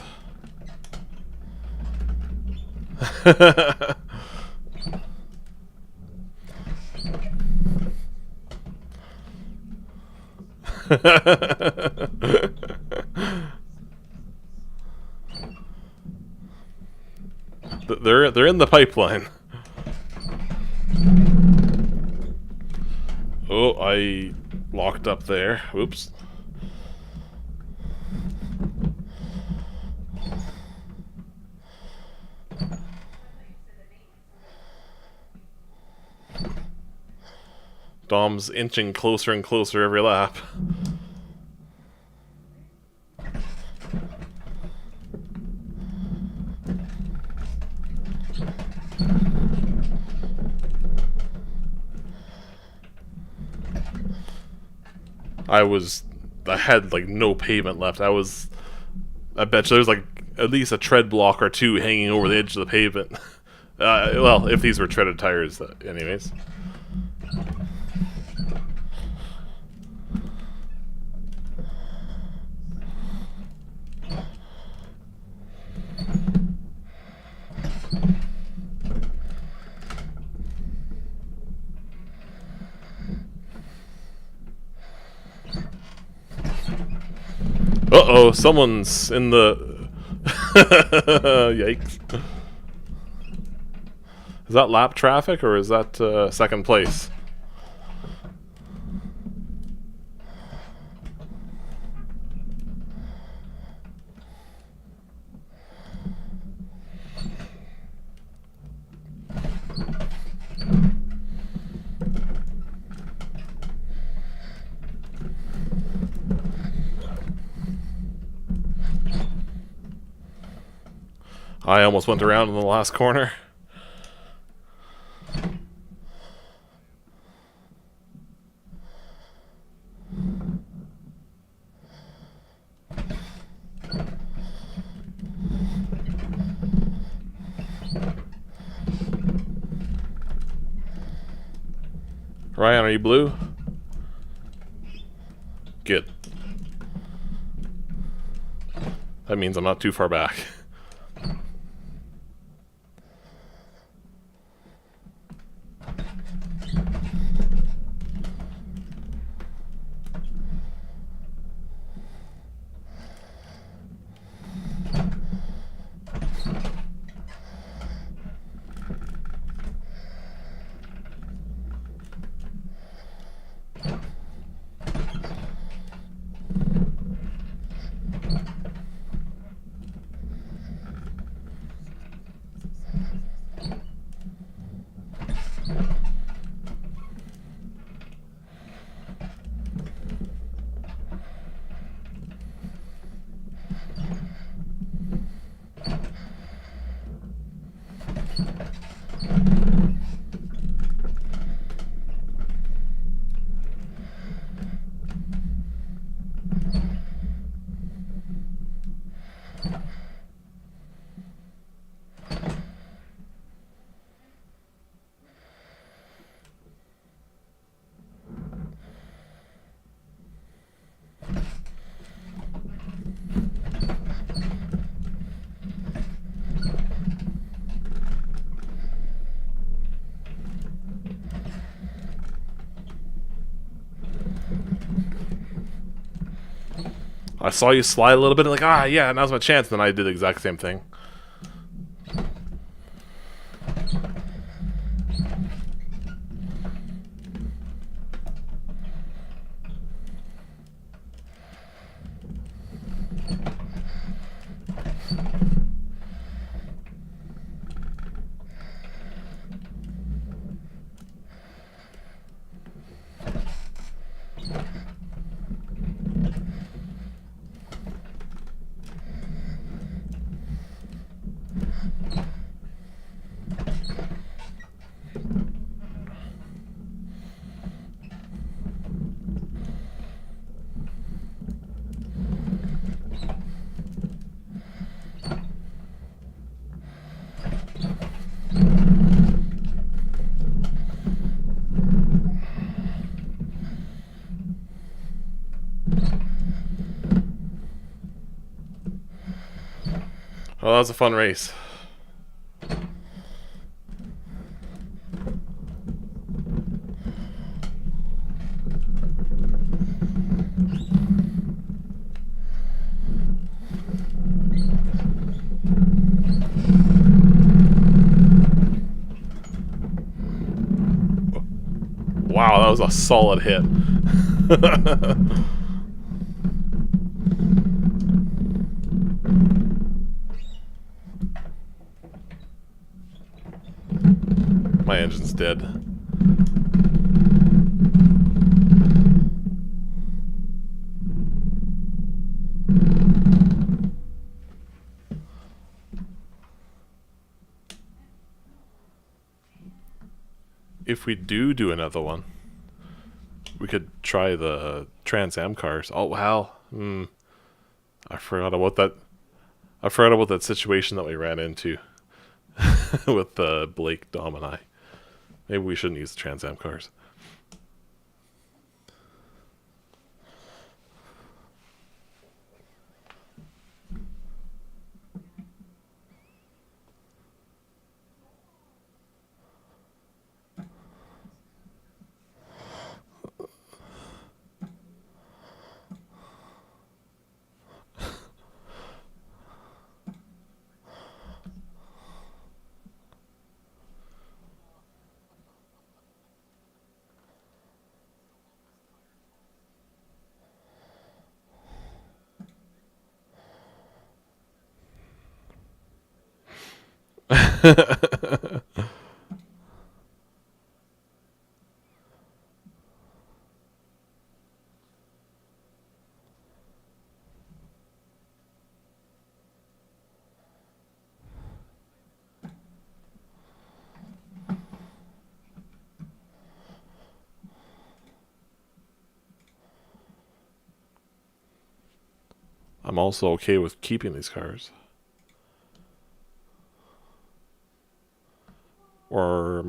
They're in the pipeline. Oh, I locked up there. Oops. Dom's inching closer and closer every lap. I had like no pavement left. I bet you there's like at least a tread block or two hanging over the edge of the pavement. Well, if these were treaded tires, anyways. Uh-oh, someone's in the... Yikes. Is that lap traffic, or is that second place? I almost went around in the last corner. Ryan, are you blue? Good. That means I'm not too far back. I saw you slide a little bit, like, ah, yeah, now's my chance. Then I did the exact same thing. Well, that was a fun race. Wow, that was a solid hit. My engine's dead. If we do another one, we could try the Trans Am cars. Oh wow, I forgot about that. I forgot about that situation that we ran into with Blake, Dom, and I. Maybe we shouldn't use the Trans Am cars. I'm also okay with keeping these cars. Or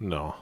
no.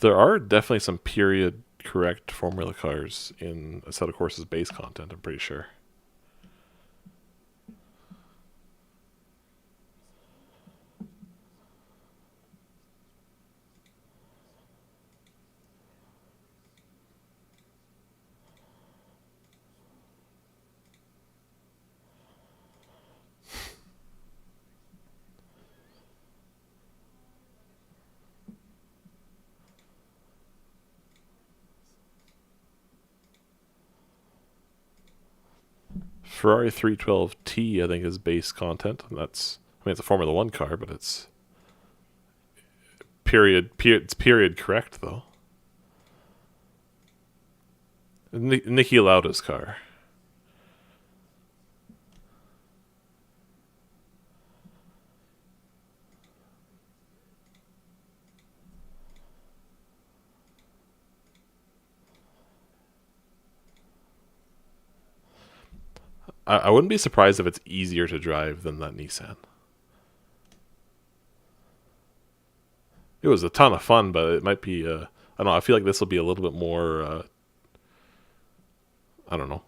There are definitely some period correct formula cars in a set of courses base content, I'm pretty sure. Ferrari 312T, I think, is base content. And that's, I mean, it's a Formula One car, but it's it's period correct though. Nicky Lauda's car. I wouldn't be surprised if it's easier to drive than that Nissan. It was a ton of fun, but it might be. I don't know. I feel like this will be a little bit more. I don't know.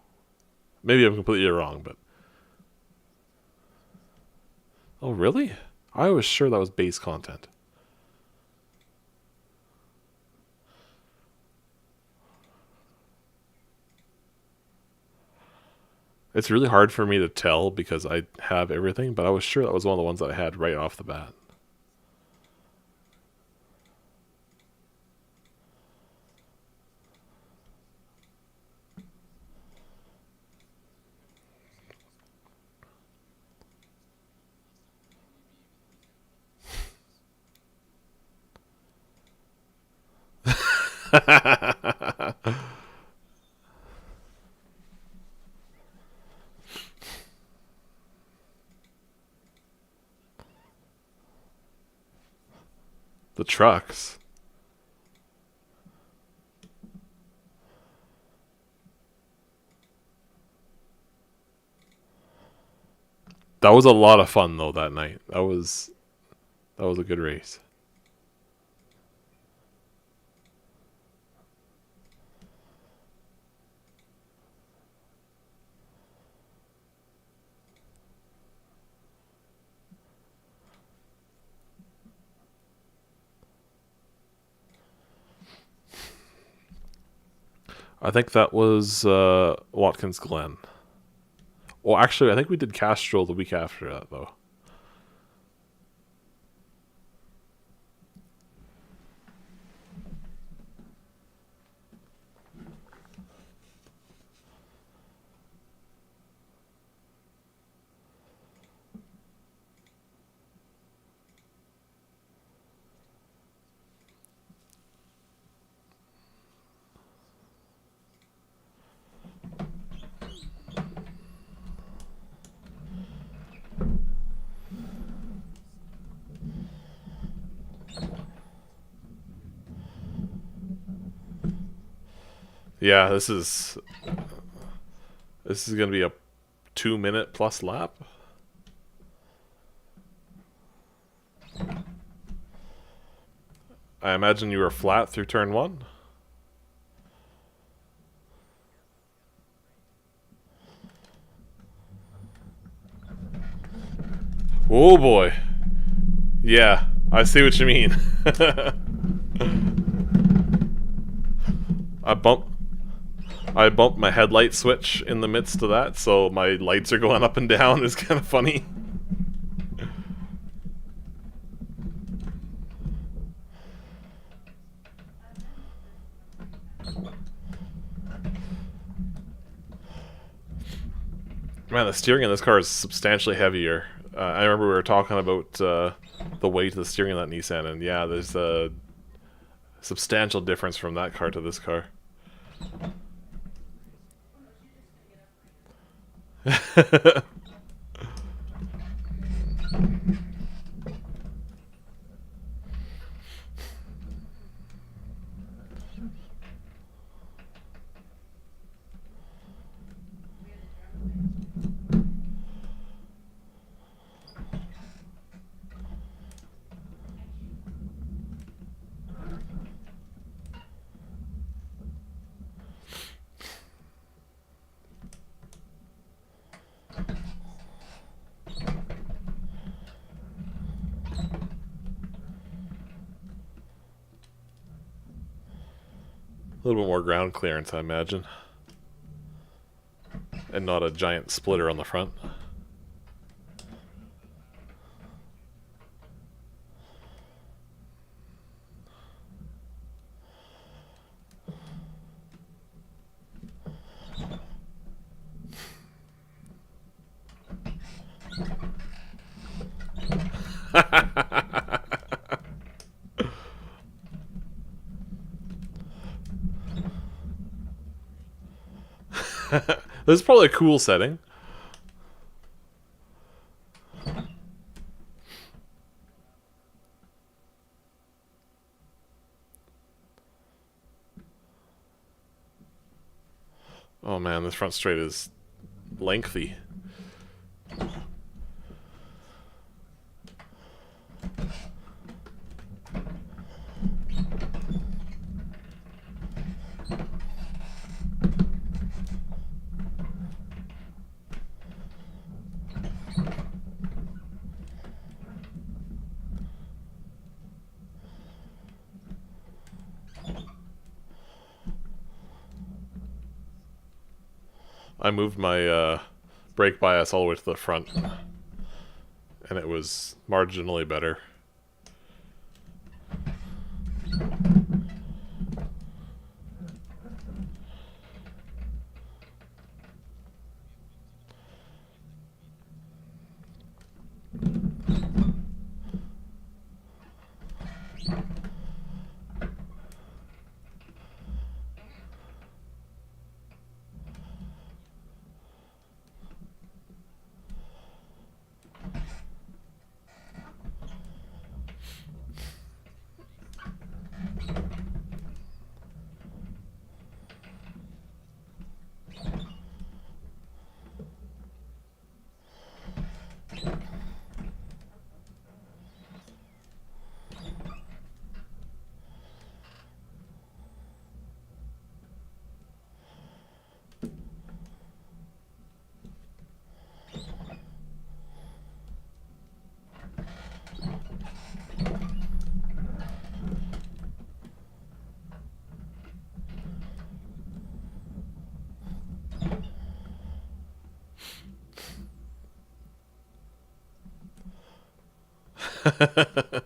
Maybe I'm completely wrong, but. Oh, really? I was sure that was base content. It's really hard for me to tell because I have everything, but I was sure that was one of the ones that I had right off the bat. The trucks. That was a lot of fun though that night. That was a good race. I think that was Watkins Glen. Well, actually, I think we did Castrol the week after that, though. Yeah, this is gonna be a 2-minute plus lap. I imagine you were flat through turn 1. Oh boy. Yeah, I see what you mean. I bumped my headlight switch in the midst of that, so my lights are going up and down. It's kind of funny. Man, the steering in this car is substantially heavier. I remember we were talking about the weight of the steering in that Nissan, and yeah, there's a substantial difference from that car to this car. A little bit more ground clearance, I imagine. And not a giant splitter on the front. This is probably a cool setting. Oh man, this front straight is lengthy. I moved my brake bias all the way to the front, and it was marginally better. I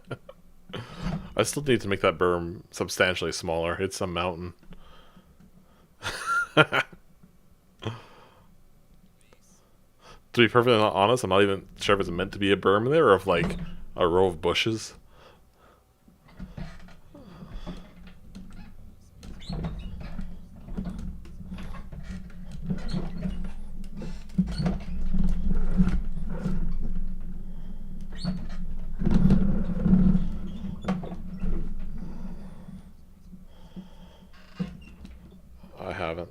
still need to make that berm substantially smaller. It's a mountain. To be perfectly honest, I'm not even sure if it's meant to be a berm there or if like a row of bushes. I haven't.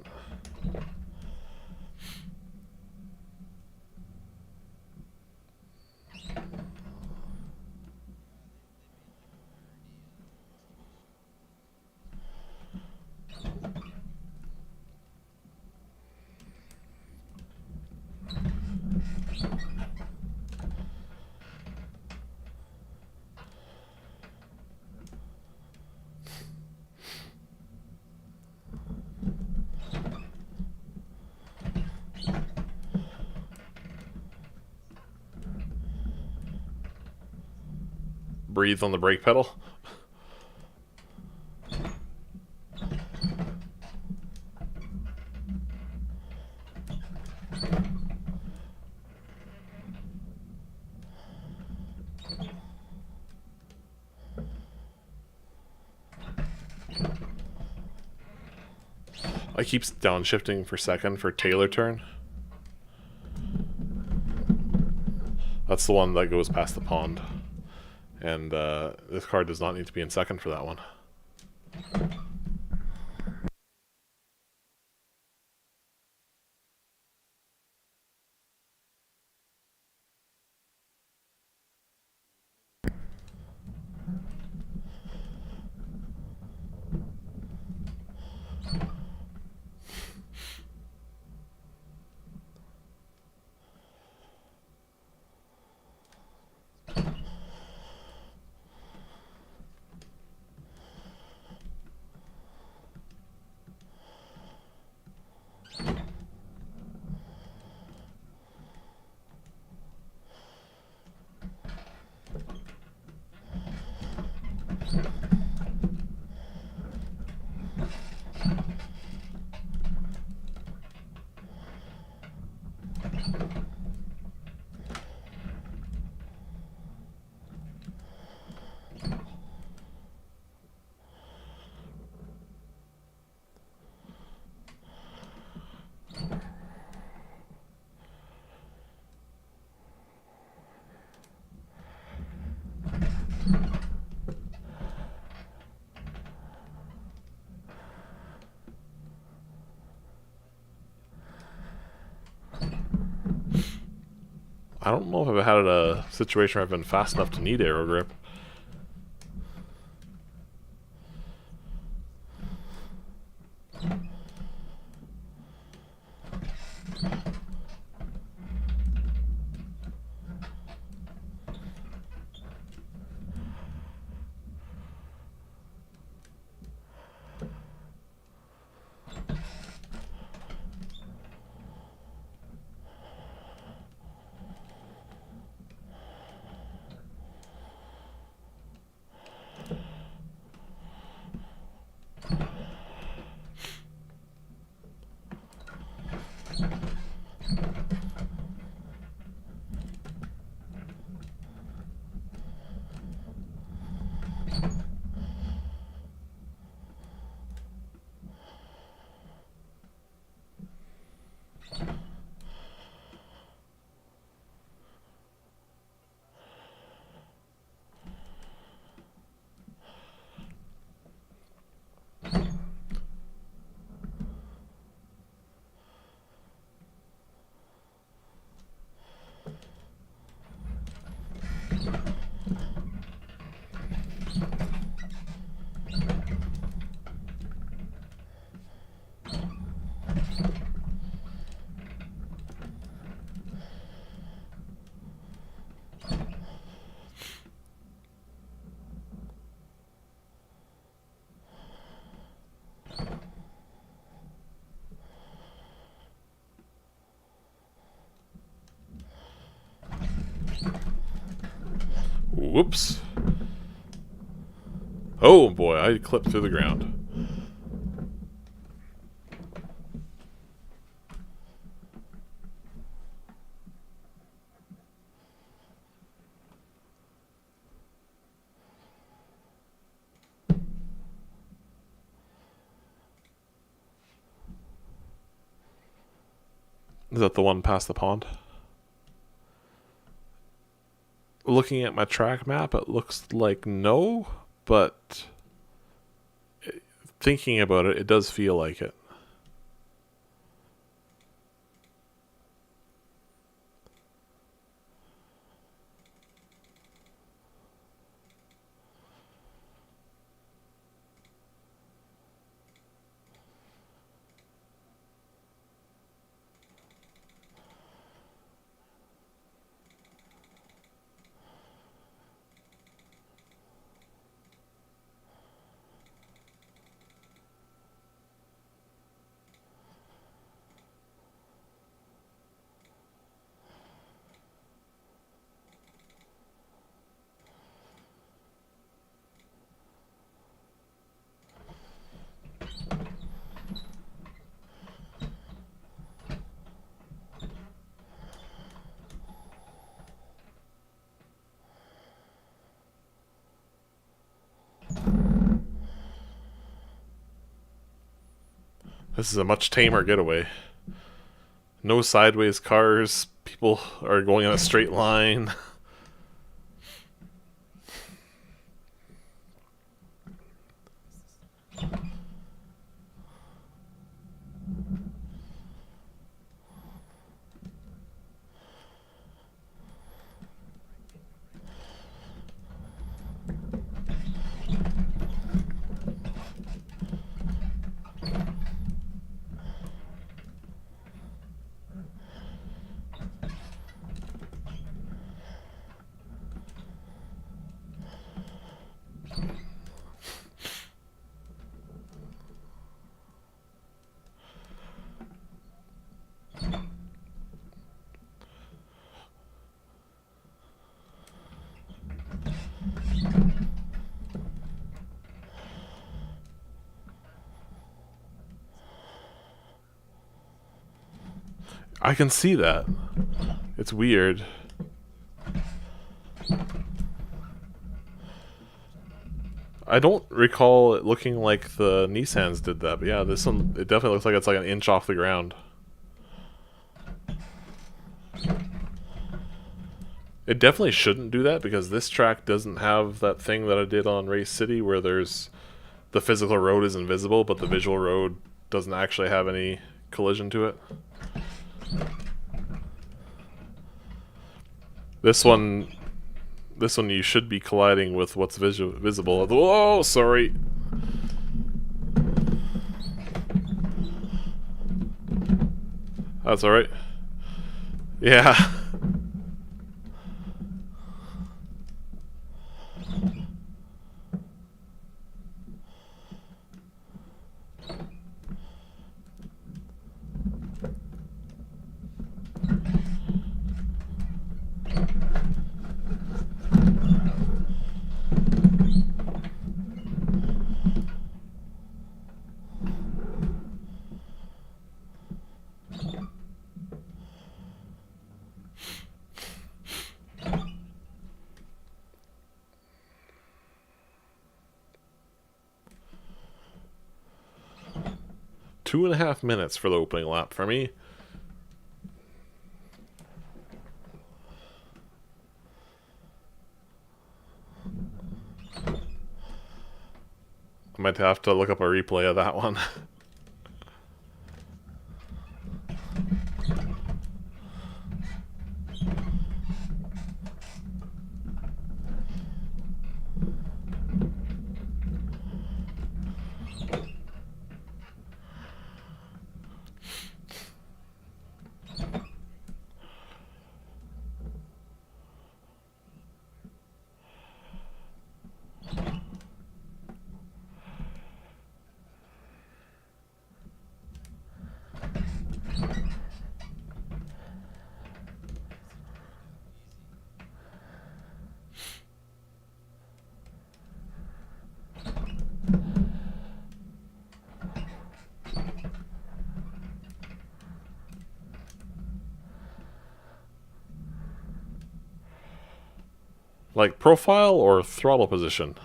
Breathe on the brake pedal. I keep downshifting for second for Taylor turn. That's the one that goes past the pond. And this car does not need to be in second for that one. I don't know if I've had a situation where I've been fast enough to need aero grip. Whoops. Oh boy, I clipped through the ground. Is that the one past the pond? Looking at my track map, it looks like no, but thinking about it, it does feel like it. This is a much tamer getaway. No sideways cars. People are going in a straight line. I can see that. It's weird. I don't recall it looking like the Nissans did that, but yeah, this one, it definitely looks like it's like an inch off the ground. It definitely shouldn't do that because this track doesn't have that thing that I did on Race City where there's the physical road is invisible, but the visual road doesn't actually have any collision to it. This one you should be colliding with what's visible. Oh, sorry. That's alright. Yeah. Two and a half minutes for the opening lap for me. I might have to look up a replay of that one. Like profile or throttle position?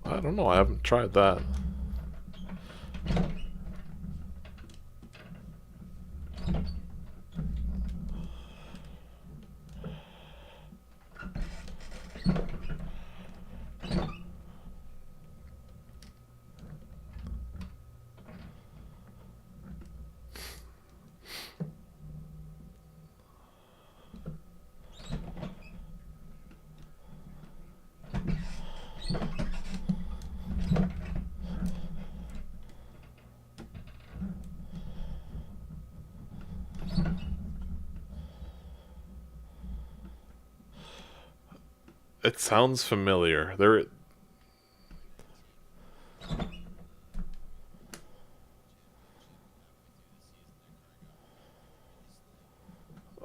I don't know. I haven't tried that. It sounds familiar. There.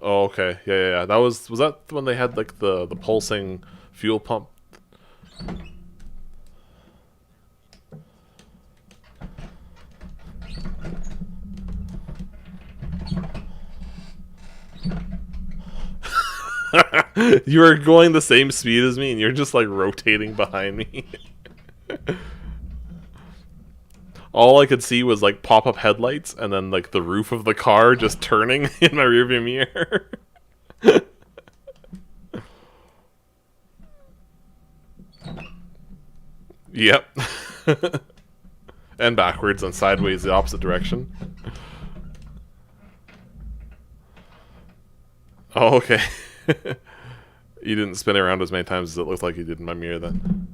Oh, okay. Yeah. That was that when they had like the pulsing fuel pump? You were going the same speed as me, and you're just like rotating behind me. All I could see was like pop-up headlights, and then like the roof of the car just turning in my rearview mirror. Yep. And backwards and sideways the opposite direction. Oh, okay. You didn't spin around as many times as it looked like you did in my mirror then.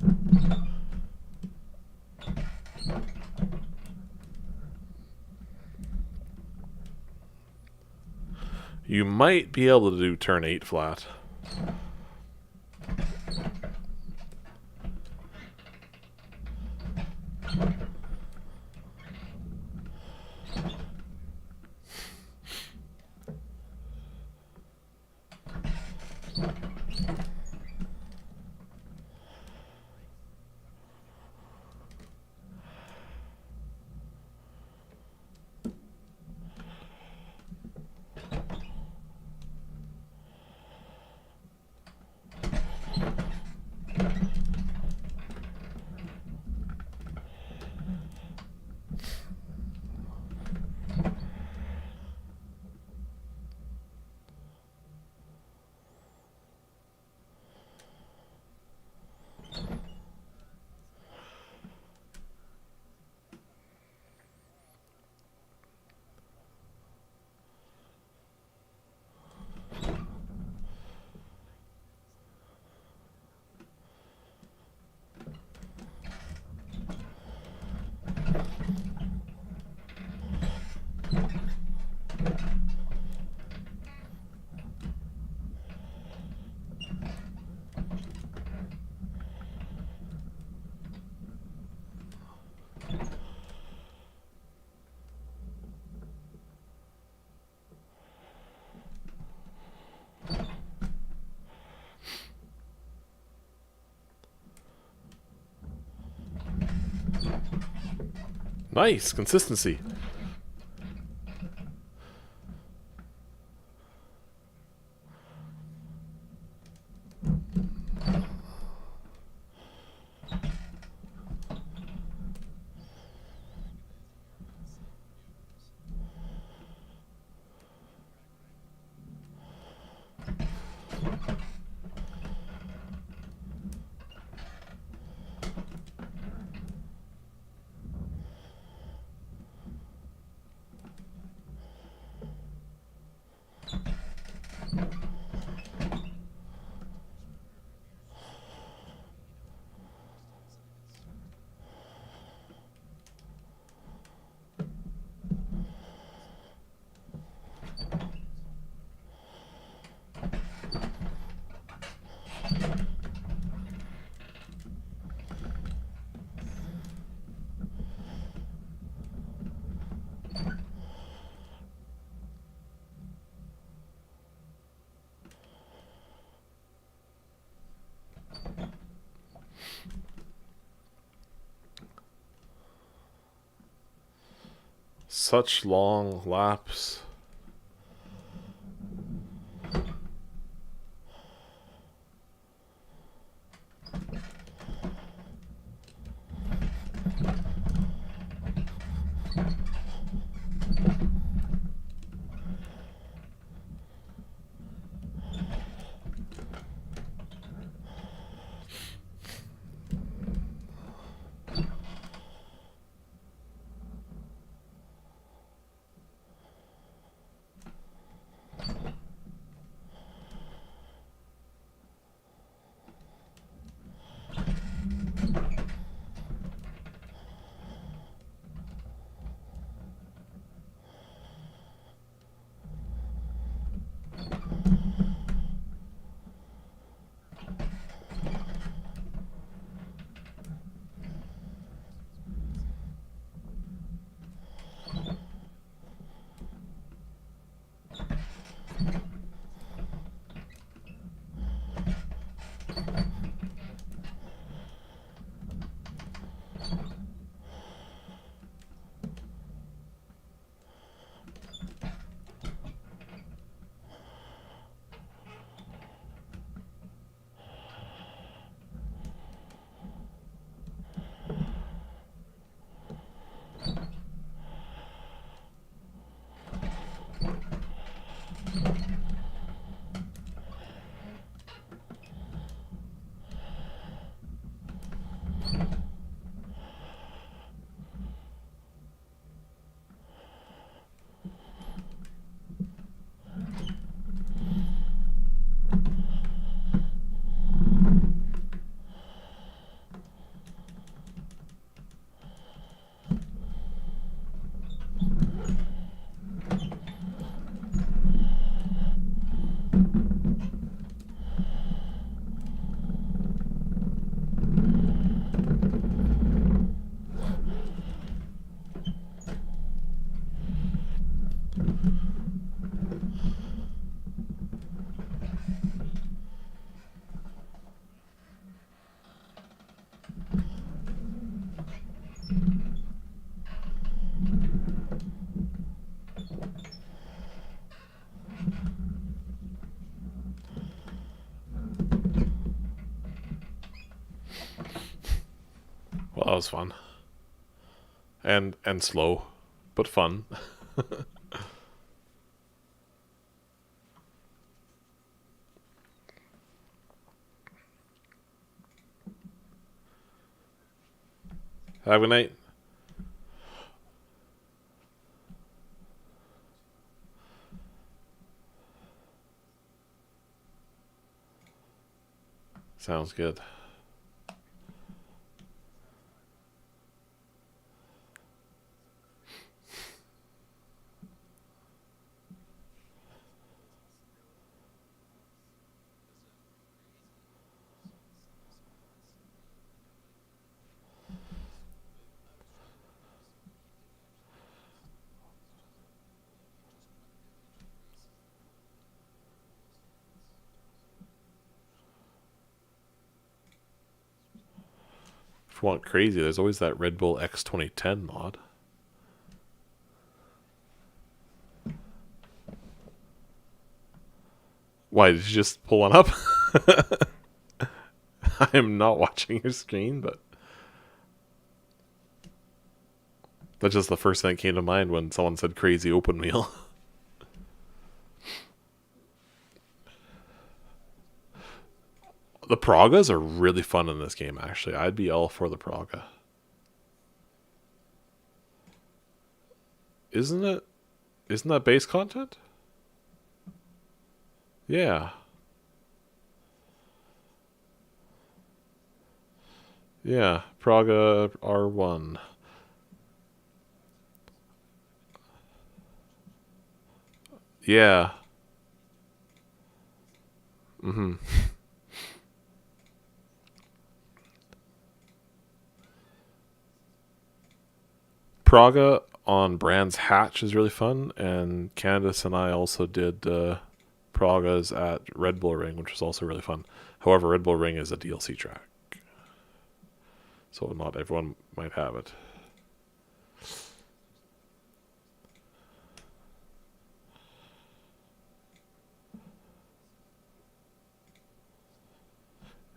You might be able to do turn 8 flat. Nice consistency. Such long laps. Well, that was fun. And slow, but fun. Have a night. Sounds good. If you want crazy, there's always that Red Bull X 2010 mod. Why, did you just pull one up? I am not watching your screen, but that's just the first thing that came to mind when someone said crazy open wheel. The Pragas are really fun in this game, actually. I'd be all for the Praga. Isn't it? Isn't that base content? Yeah. Yeah, Praga R1. Yeah. Mm-hmm. Praga on Brands Hatch is really fun, and Candace and I also did Pragas at Red Bull Ring, which was also really fun. However, Red Bull Ring is a DLC track, so not everyone might have it.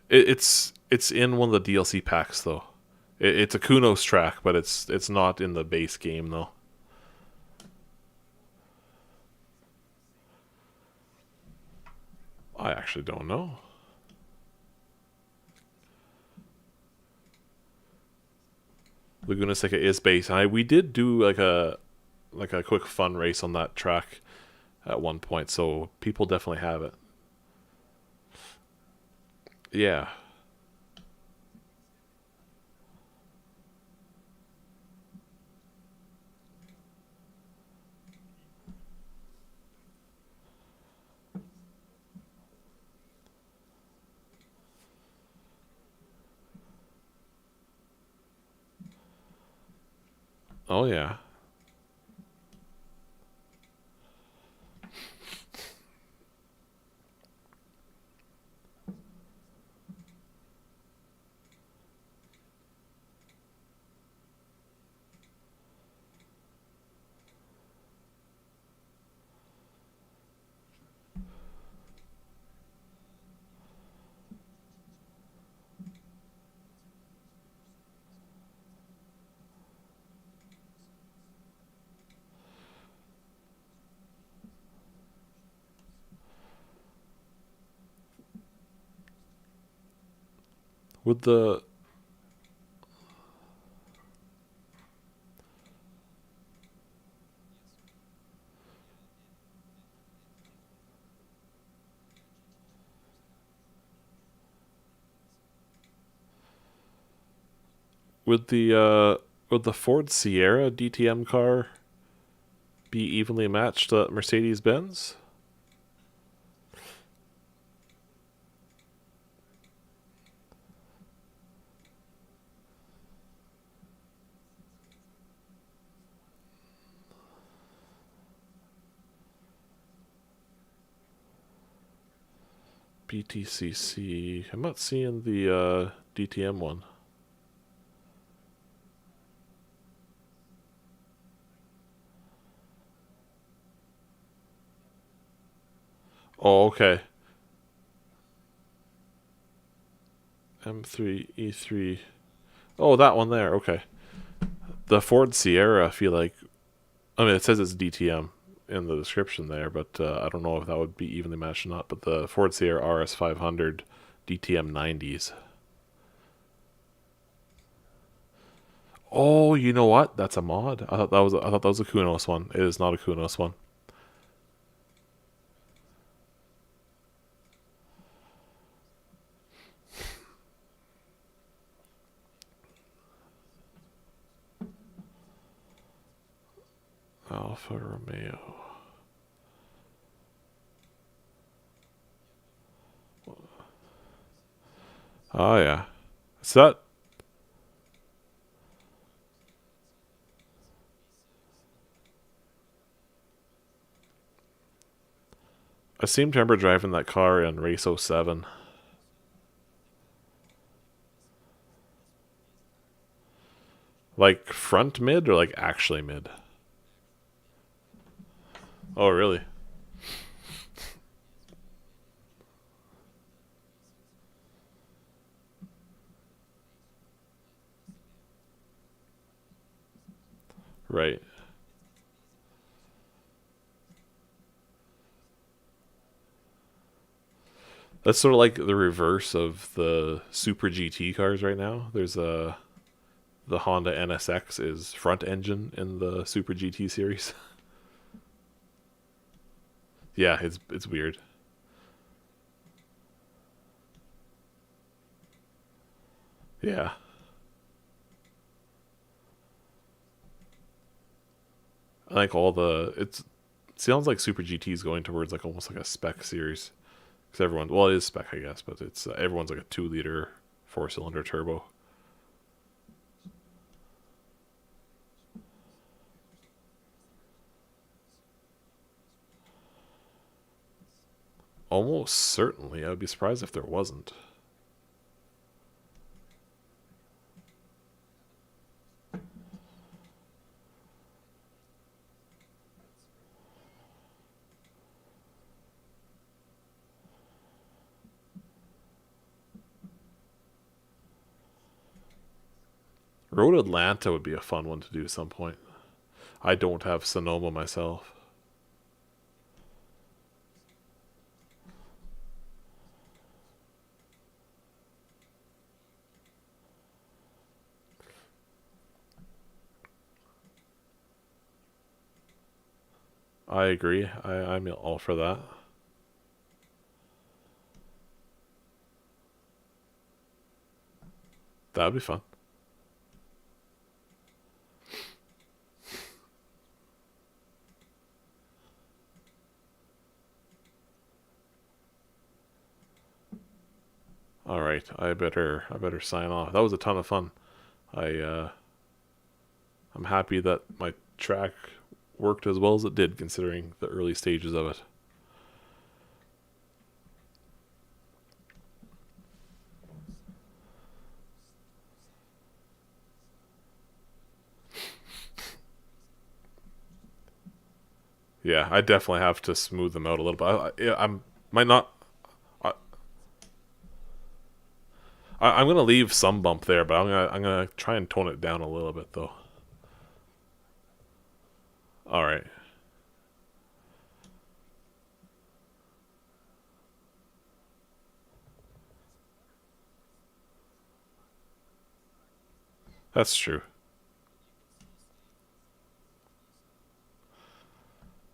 It's in one of the DLC packs though. It's a Kunos track, but it's not in the base game though. I actually don't know. Laguna Seca is base. We did do like a quick fun race on that track at one point, so people definitely have it. Yeah. Oh yeah. With would the Ford Sierra DTM car be evenly matched to Mercedes Benz? BTCC. I'm not seeing the DTM one. Oh, okay. M3 E3. Oh, that one there. Okay. The Ford Sierra, I feel like. I mean, it says it's DTM in the description there, but I don't know if that would be evenly matched or not. But the Ford Sierra RS500 DTM 90s. Oh, you know what? That's a mod. I thought that was a Kunos one. It is not a Kunos one. Alfa Romeo. Oh yeah. Is that? I seem to remember driving that car in Race '07. Like front mid or like actually mid? Oh really? Right. That's sort of like the reverse of the Super GT cars right now. There's a the Honda NSX is front engine in the Super GT series. Yeah, it's weird. Yeah. I think all the it sounds like Super GT is going towards like almost like a spec series because everyone well it is spec I guess, but it's everyone's like a 2 liter 4 cylinder turbo. Almost certainly, I would be surprised if there wasn't. Road Atlanta would be a fun one to do at some point. I don't have Sonoma myself. I agree. I'm all for that. That would be fun. All right, I better sign off. That was a ton of fun. I I'm happy that my track worked as well as it did considering the early stages of it. Yeah, I definitely have to smooth them out a little bit. I'm might not. I, I'm gonna leave some bump there, but I'm gonna try and tone it down a little bit though. All right, that's true.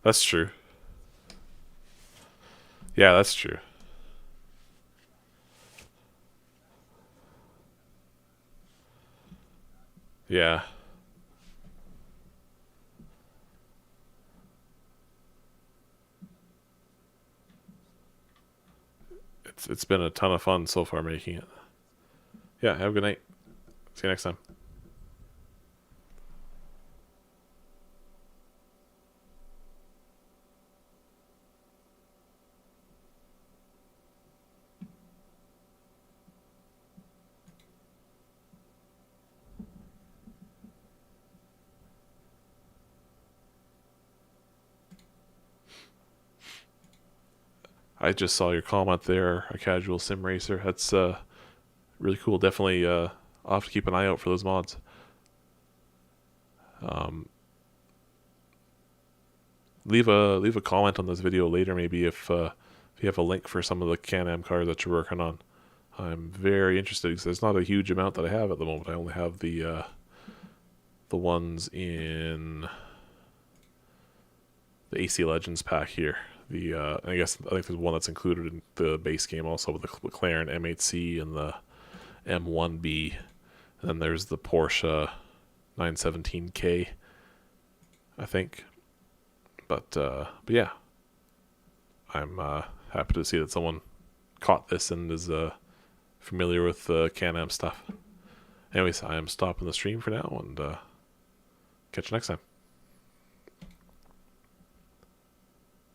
That's true. Yeah, that's true. Yeah, it's been a ton of fun so far making it. Yeah, have a good night. See you next time. I just saw your comment there, a casual sim racer. That's really cool. Definitely I'll have to keep an eye out for those mods. Leave a comment on this video later, maybe if you have a link for some of the Can-Am cars that you're working on. I'm very interested because there's not a huge amount that I have at the moment. I only have the ones in the AC Legends pack here. I think there's one that's included in the base game also, with the McLaren M8C and the M1B, and then there's the Porsche 917K, I think. But yeah, I'm happy to see that someone caught this and is familiar with Can-Am stuff. Anyways, I am stopping the stream for now, and catch you next time.